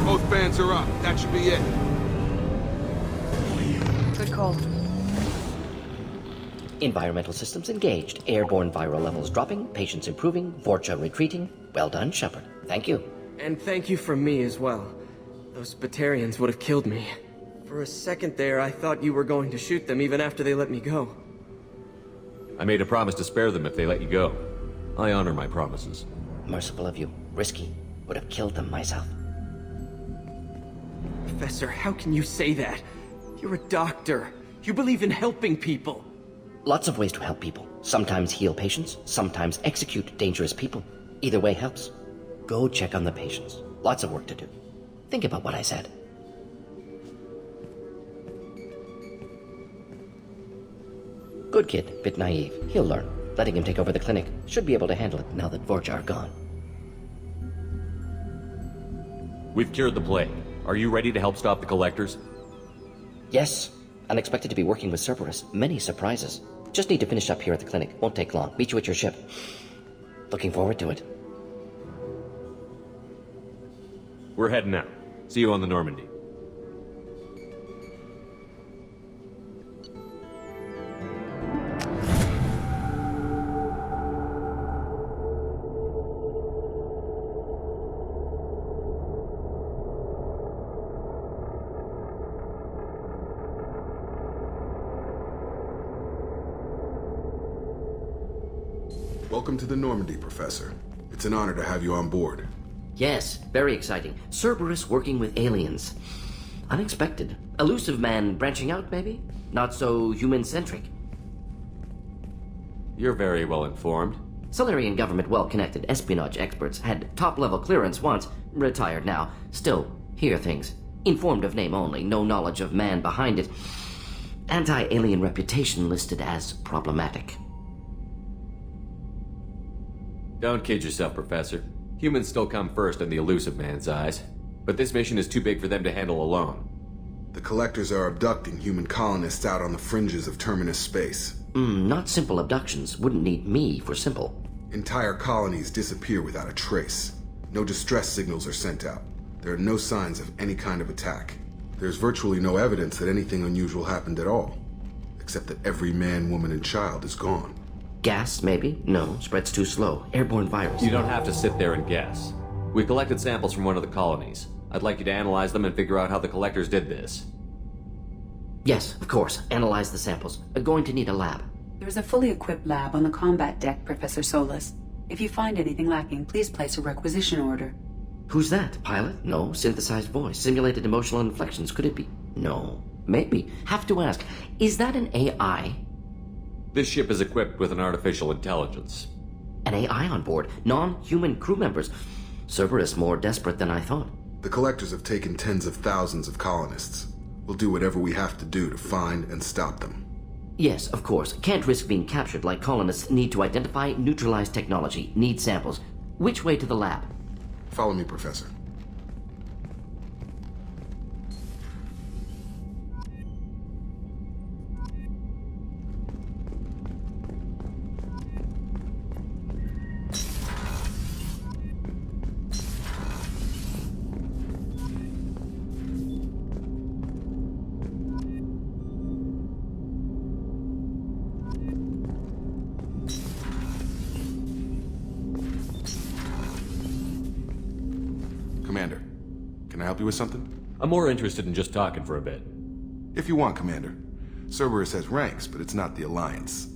Both fans are up. That should be it. Good call. Environmental systems engaged. Airborne viral levels dropping. Patients improving. Vorcha retreating. Well done, Shepard. Thank you. And thank you from me as well. Those Batarians would have killed me. For a second there, I thought you were going to shoot them even after they let me go. I made a promise to spare them if they let you go. I honor my promises. Merciful of you. Risky. Would have killed them myself. Professor, how can you say that? You're a doctor. You believe in helping people. Lots of ways to help people. Sometimes heal patients, sometimes execute dangerous people. Either way helps. Go check on the patients. Lots of work to do. Think about what I said. Good kid, bit naive. He'll learn. Letting him take over the clinic. Should be able to handle it now that Vorcha are gone. We've cured the plague. Are you ready to help stop the collectors? Yes. Unexpected to be working with Cerberus. Many surprises. Just need to finish up here at the clinic. Won't take long. Meet you at your ship. Looking forward to it. We're heading out. See you on the Normandy. Welcome to the Normandy, Professor. It's an honor to have you on board. Yes, very exciting. Cerberus working with aliens. Unexpected. Elusive man branching out, maybe? Not so human-centric. You're very well informed. Solarian government well-connected espionage experts had top-level clearance once, retired now. Still, hear things. Informed of name only, no knowledge of man behind it. Anti-alien reputation listed as problematic. Don't kid yourself, Professor. Humans still come first in the elusive man's eyes. But this mission is too big for them to handle alone. The collectors are abducting human colonists out on the fringes of terminus space. Not simple abductions. Wouldn't need me for simple. Entire colonies disappear without a trace. No distress signals are sent out. There are no signs of any kind of attack. There's virtually no evidence that anything unusual happened at all. Except that every man, woman, and child is gone. Gas, maybe? No, spreads too slow. Airborne virus. You don't have to sit there and guess. We collected samples from one of the colonies. I'd like you to analyze them and figure out how the collectors did this. Yes, of course. Analyze the samples. Going to need a lab. There's a fully equipped lab on the combat deck, Professor Solus. If you find anything lacking, please place a requisition order. Who's that? Pilot? No. Synthesized voice. Simulated emotional inflections. Could it be? No. Maybe. Have to ask. Is that an AI? This ship is equipped with an artificial intelligence. An AI on board? Non-human crew members? Cerberus more desperate than I thought. The collectors have taken tens of thousands of colonists. We'll do whatever we have to do to find and stop them. Yes, of course. Can't risk being captured like colonists need to identify, neutralize technology, need samples. Which way to the lab? Follow me, Professor. Commander, can I help you with something? I'm more interested in just talking for a bit. If you want, Commander. Cerberus has ranks, but it's not the Alliance.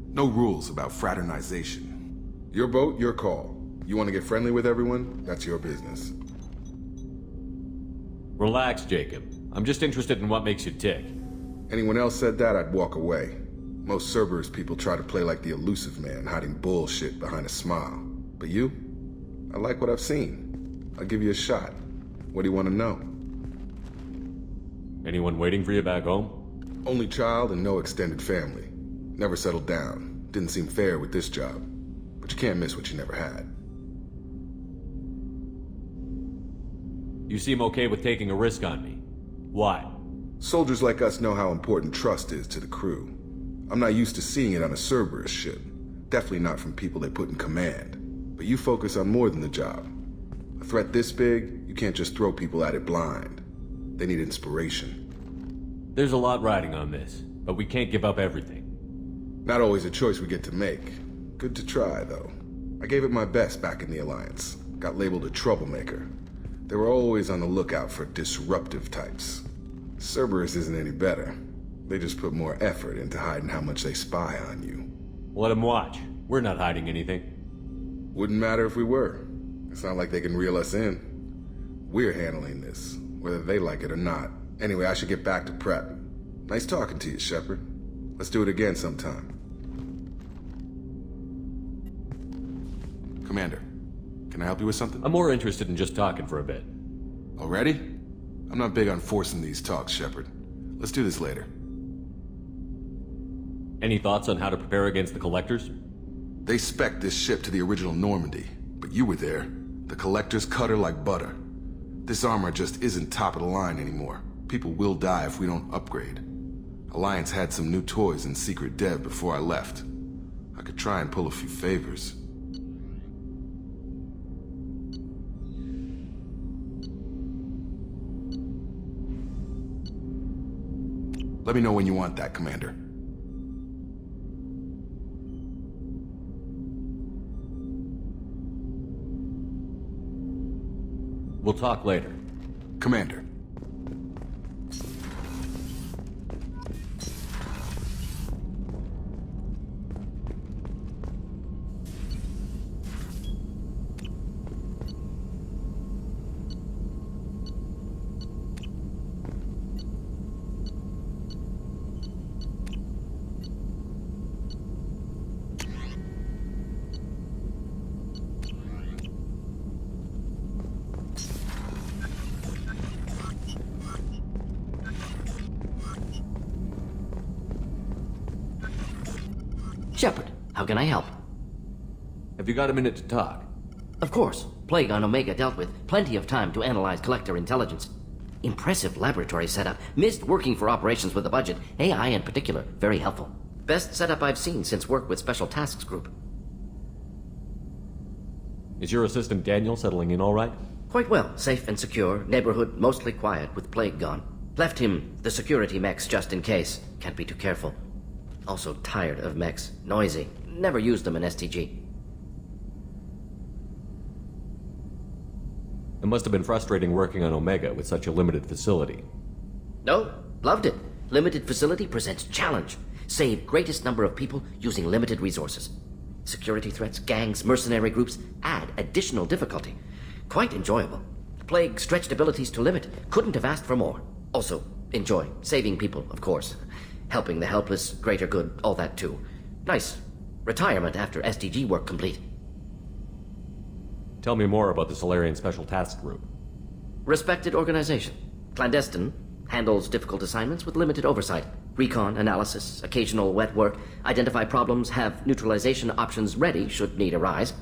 No rules about fraternization. Your boat, your call. You want to get friendly with everyone? That's your business. Relax, Jacob. I'm just interested in what makes you tick. Anyone else said that, I'd walk away. Most Cerberus people try to play like the elusive man, hiding bullshit behind a smile. But you? I like what I've seen. I'll give you a shot. What do you want to know? Anyone waiting for you back home? Only child and no extended family. Never settled down. Didn't seem fair with this job. But you can't miss what you never had. You seem okay with taking a risk on me. Why? Soldiers like us know how important trust is to the crew. I'm not used to seeing it on a Cerberus ship. Definitely not from people they put in command. But you focus on more than the job. A threat this big, you can't just throw people at it blind. They need inspiration. There's a lot riding on this, but we can't give up everything. Not always a choice we get to make. Good to try, though. I gave it my best back in the Alliance. Got labeled a troublemaker. They were always on the lookout for disruptive types. Cerberus isn't any better. They just put more effort into hiding how much they spy on you. Let them watch. We're not hiding anything. Wouldn't matter if we were. It's not like they can reel us in. We're handling this, whether they like it or not. Anyway, I should get back to prep. Nice talking to you, Shepard. Let's do it again sometime. Commander, can I help you with something? I'm more interested in just talking for a bit. Already? I'm not big on forcing these talks, Shepard. Let's do this later. Any thoughts on how to prepare against the Collectors? They spec'd this ship to the original Normandy, but you were there. The Collectors cut her like butter. This armor just isn't top of the line anymore. People will die if we don't upgrade. Alliance had some new toys in secret dev before I left. I could try and pull a few favors. Let me know when you want that, Commander. We'll talk later. Commander. Shepard, how can I help? Have you got a minute to talk? Of course. Plague on Omega dealt with. Plenty of time to analyze collector intelligence. Impressive laboratory setup. Missed working for operations with a budget. AI in particular. Very helpful. Best setup I've seen since work with Special Tasks Group. Is your assistant Daniel settling in all right? Quite well. Safe and secure. Neighborhood mostly quiet with Plague gone. Left him the security mechs just in case. Can't be too careful. Also tired of mechs. Noisy. Never used them in STG. It must have been frustrating working on Omega with such a limited facility. No, loved it. Limited facility presents challenge. Save greatest number of people using limited resources. Security threats, gangs, mercenary groups add additional difficulty. Quite enjoyable. Plague stretched abilities to limit. Couldn't have asked for more. Also, enjoy. Saving people, of course. Helping the helpless, greater good, all that too. Nice. Retirement after SDG work complete. Tell me more about the Solarian Special Task Group. Respected organization. Clandestine. Handles difficult assignments with limited oversight. Recon, analysis, occasional wet work. Identify problems, have neutralization options ready should need arise.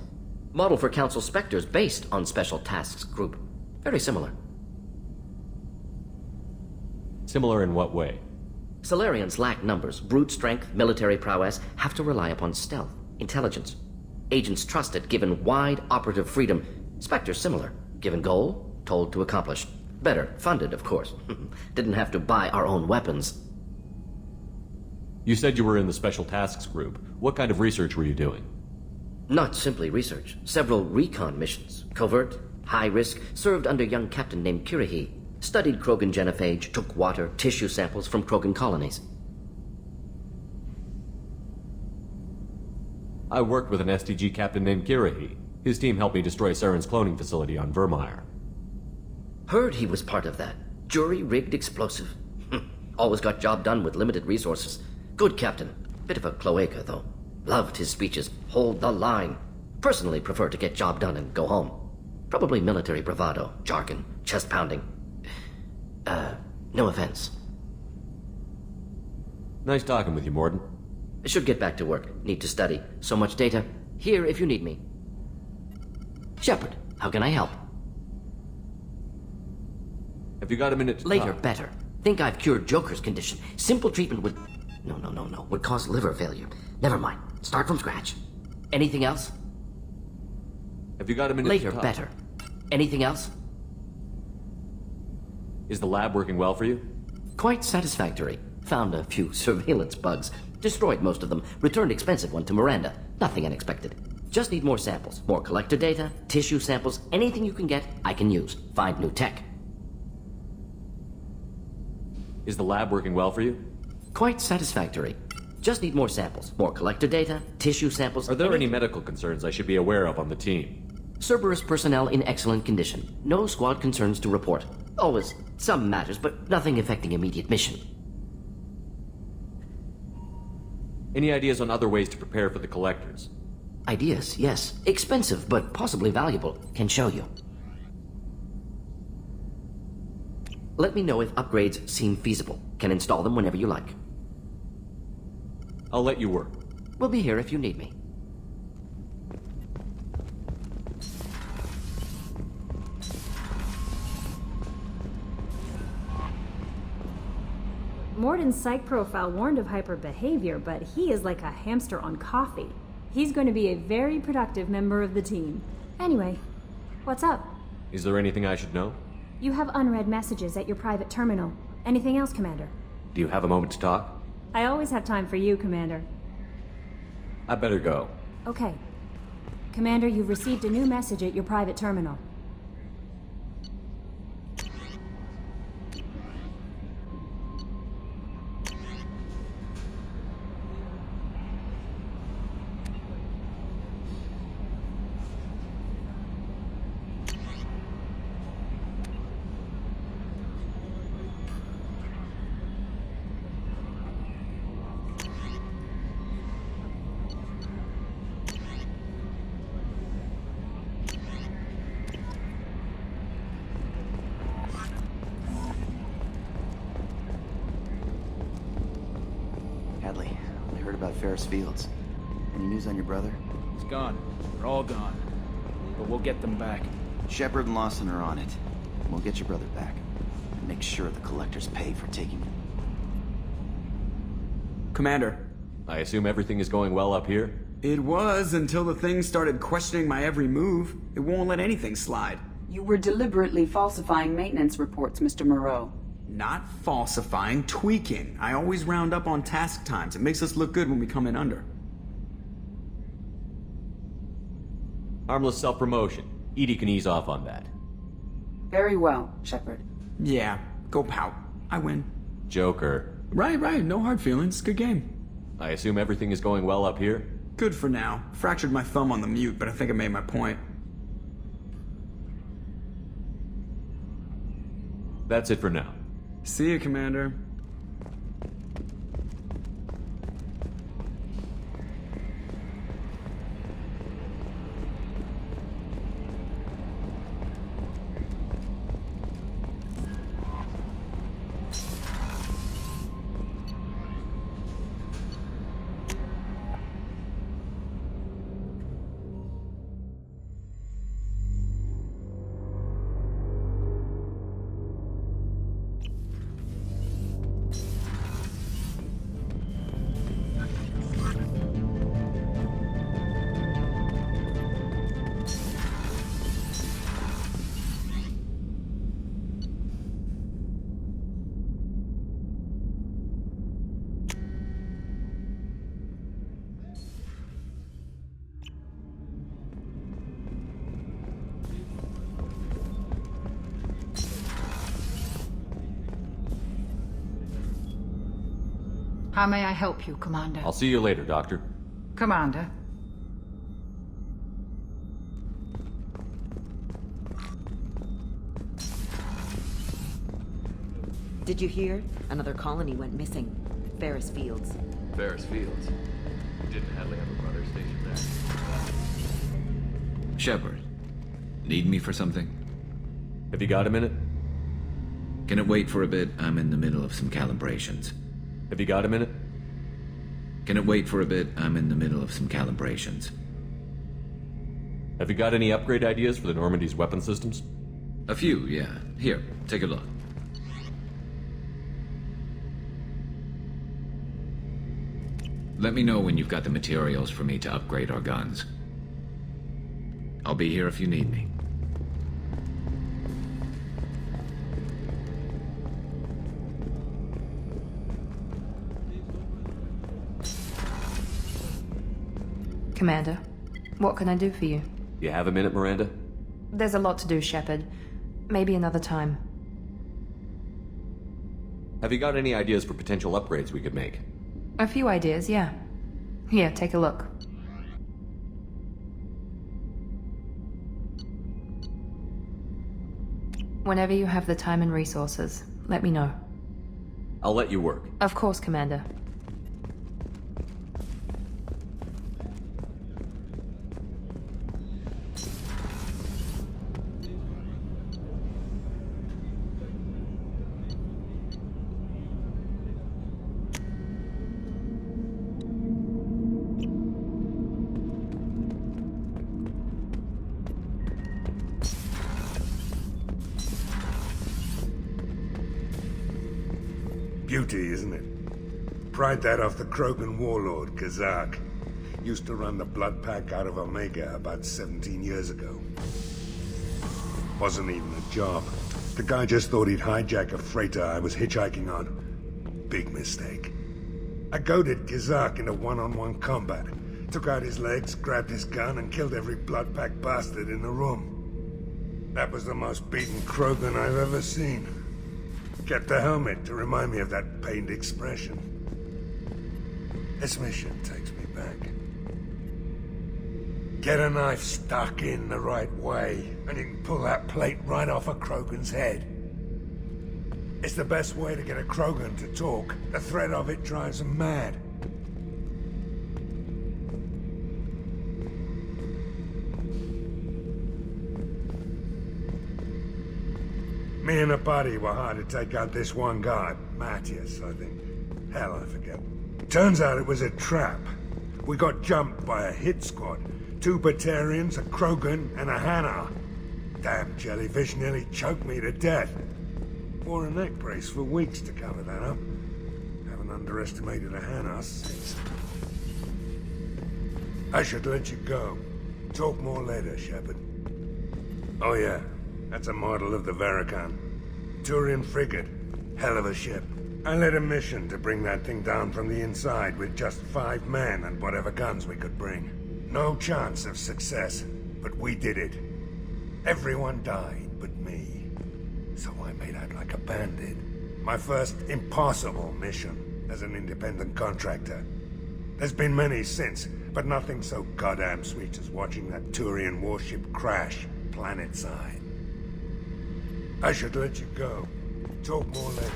Model for Council Spectres based on Special Tasks Group. Very similar. Similar in what way? Solarians lack numbers, brute strength, military prowess, have to rely upon stealth, intelligence. Agents trusted, given wide operative freedom. Spectres similar, given goal, told to accomplish. Better, funded, of course. Didn't have to buy our own weapons. You said you were in the Special Tasks Group. What kind of research were you doing? Not simply research. Several recon missions. Covert, high risk, served under young captain named Kirihi. Studied Krogan genophage, took water, tissue samples from Krogan colonies. I worked with an STG captain named Kirihi. His team helped me destroy Saren's cloning facility on Vermeer. Heard he was part of that. Jury-rigged explosive. Always got job done with limited resources. Good captain. Bit of a cloaca, though. Loved his speeches. Hold the line. Personally prefer to get job done and go home. Probably military bravado, jargon, chest pounding. No offense. Nice talking with you, Morden. Should get back to work. Need to study. So much data. Here if you need me. Shepard, how can I help? Have you got a minute to Later, talk? better. Think I've cured Joker's condition. Simple treatment would... No. Would cause liver failure. Never mind. Start from scratch. Anything else? Have you got a minute Later, to talk? better. Anything else? Is the lab working well for you? Quite satisfactory. Found a few surveillance bugs. Destroyed most of them. Returned expensive one to Miranda. Nothing unexpected. Just need more samples. More collector data, tissue samples, anything you can get, I can use. Find new tech. Is the lab working well for you? Quite satisfactory. Just need more samples. More collector data, tissue samples... Are there any medical concerns I should be aware of on the team? Cerberus personnel in excellent condition. No squad concerns to report. Always some matters, but nothing affecting immediate mission. Any ideas on other ways to prepare for the collectors? Ideas, yes. Expensive, but possibly valuable. Can show you. Let me know if upgrades seem feasible. Can install them whenever you like. I'll let you work. We'll be here if you need me. Morden's psych profile warned of hyper behavior, but he is like a hamster on coffee. He's going to be a very productive member of the team. Anyway, what's up? Is there anything I should know? You have unread messages at your private terminal. Anything else, Commander? Do you have a moment to talk? I always have time for you, Commander. I better go. Okay. Commander, you've received a new message at your private terminal. Fields. Any news on your brother? He's gone. They're all gone. But we'll get them back. Shepard and Lawson are on it. We'll get your brother back. And make sure the collectors pay for taking him. Commander. I assume everything is going well up here? It was until the thing started questioning my every move. It won't let anything slide. You were deliberately falsifying maintenance reports, Mr. Moreau. Not falsifying, tweaking. I always round up on task times. It makes us look good when we come in under. Harmless self-promotion. Edie can ease off on that. Very well, Shepard. Yeah, go pout. I win. Joker. Right, no hard feelings. Good game. I assume everything is going well up here? Good for now. Fractured my thumb on the mute, but I think I made my point. That's it for now. See you, Commander. How may I help you, Commander? I'll see you later, Doctor. Commander. Did you hear? Another colony went missing. Ferris Fields. Ferris Fields? Didn't Hadley have a brother stationed there? Shepard, need me for something? Have you got a minute? Can it wait for a bit? I'm in the middle of some calibrations. Have you got a minute? Can it wait for a bit? I'm in the middle of some calibrations. Have you got any upgrade ideas for the Normandy's weapon systems? A few, yeah. Here, take a look. Let me know when you've got the materials for me to upgrade our guns. I'll be here if you need me. Commander, what can I do for you? You have a minute, Miranda? There's a lot to do, Shepard. Maybe another time. Have you got any ideas for potential upgrades we could make? A few ideas, yeah. Here, take a look. Whenever you have the time and resources, let me know. I'll let you work. Of course, Commander. Beauty, isn't it? Pried that off the Krogan warlord, Kazak. Used to run the blood pack out of Omega about 17 years ago. Wasn't even a job. The guy just thought he'd hijack a freighter I was hitchhiking on. Big mistake. I goaded Kazak into one-on-one combat. Took out his legs, grabbed his gun, and killed every blood pack bastard in the room. That was the most beaten Krogan I've ever seen. Kept the helmet to remind me of that pained expression. This mission takes me back. Get a knife stuck in the right way, and you can pull that plate right off a Krogan's head. It's the best way to get a Krogan to talk. The threat of it drives them mad. Me and a buddy were hard to take out this one guy, Matthias, I think. Hell, I forget. Turns out it was a trap. We got jumped by a hit squad. 2 Batarians, a Krogan, and a Hanar. Damn jellyfish nearly choked me to death. Wore a neck brace for weeks to cover that up. Haven't underestimated a Hanar since. I should let you go. Talk more later, Shepard. Oh yeah. That's a model of the Veracon. Turian frigate. Hell of a ship. I led a mission to bring that thing down from the inside with just 5 men and whatever guns we could bring. No chance of success, but we did it. Everyone died but me. So I made out like a bandit. My first impossible mission as an independent contractor. There's been many since, but nothing so goddamn sweet as watching that Turian warship crash planetside. I should let you go. Talk more later.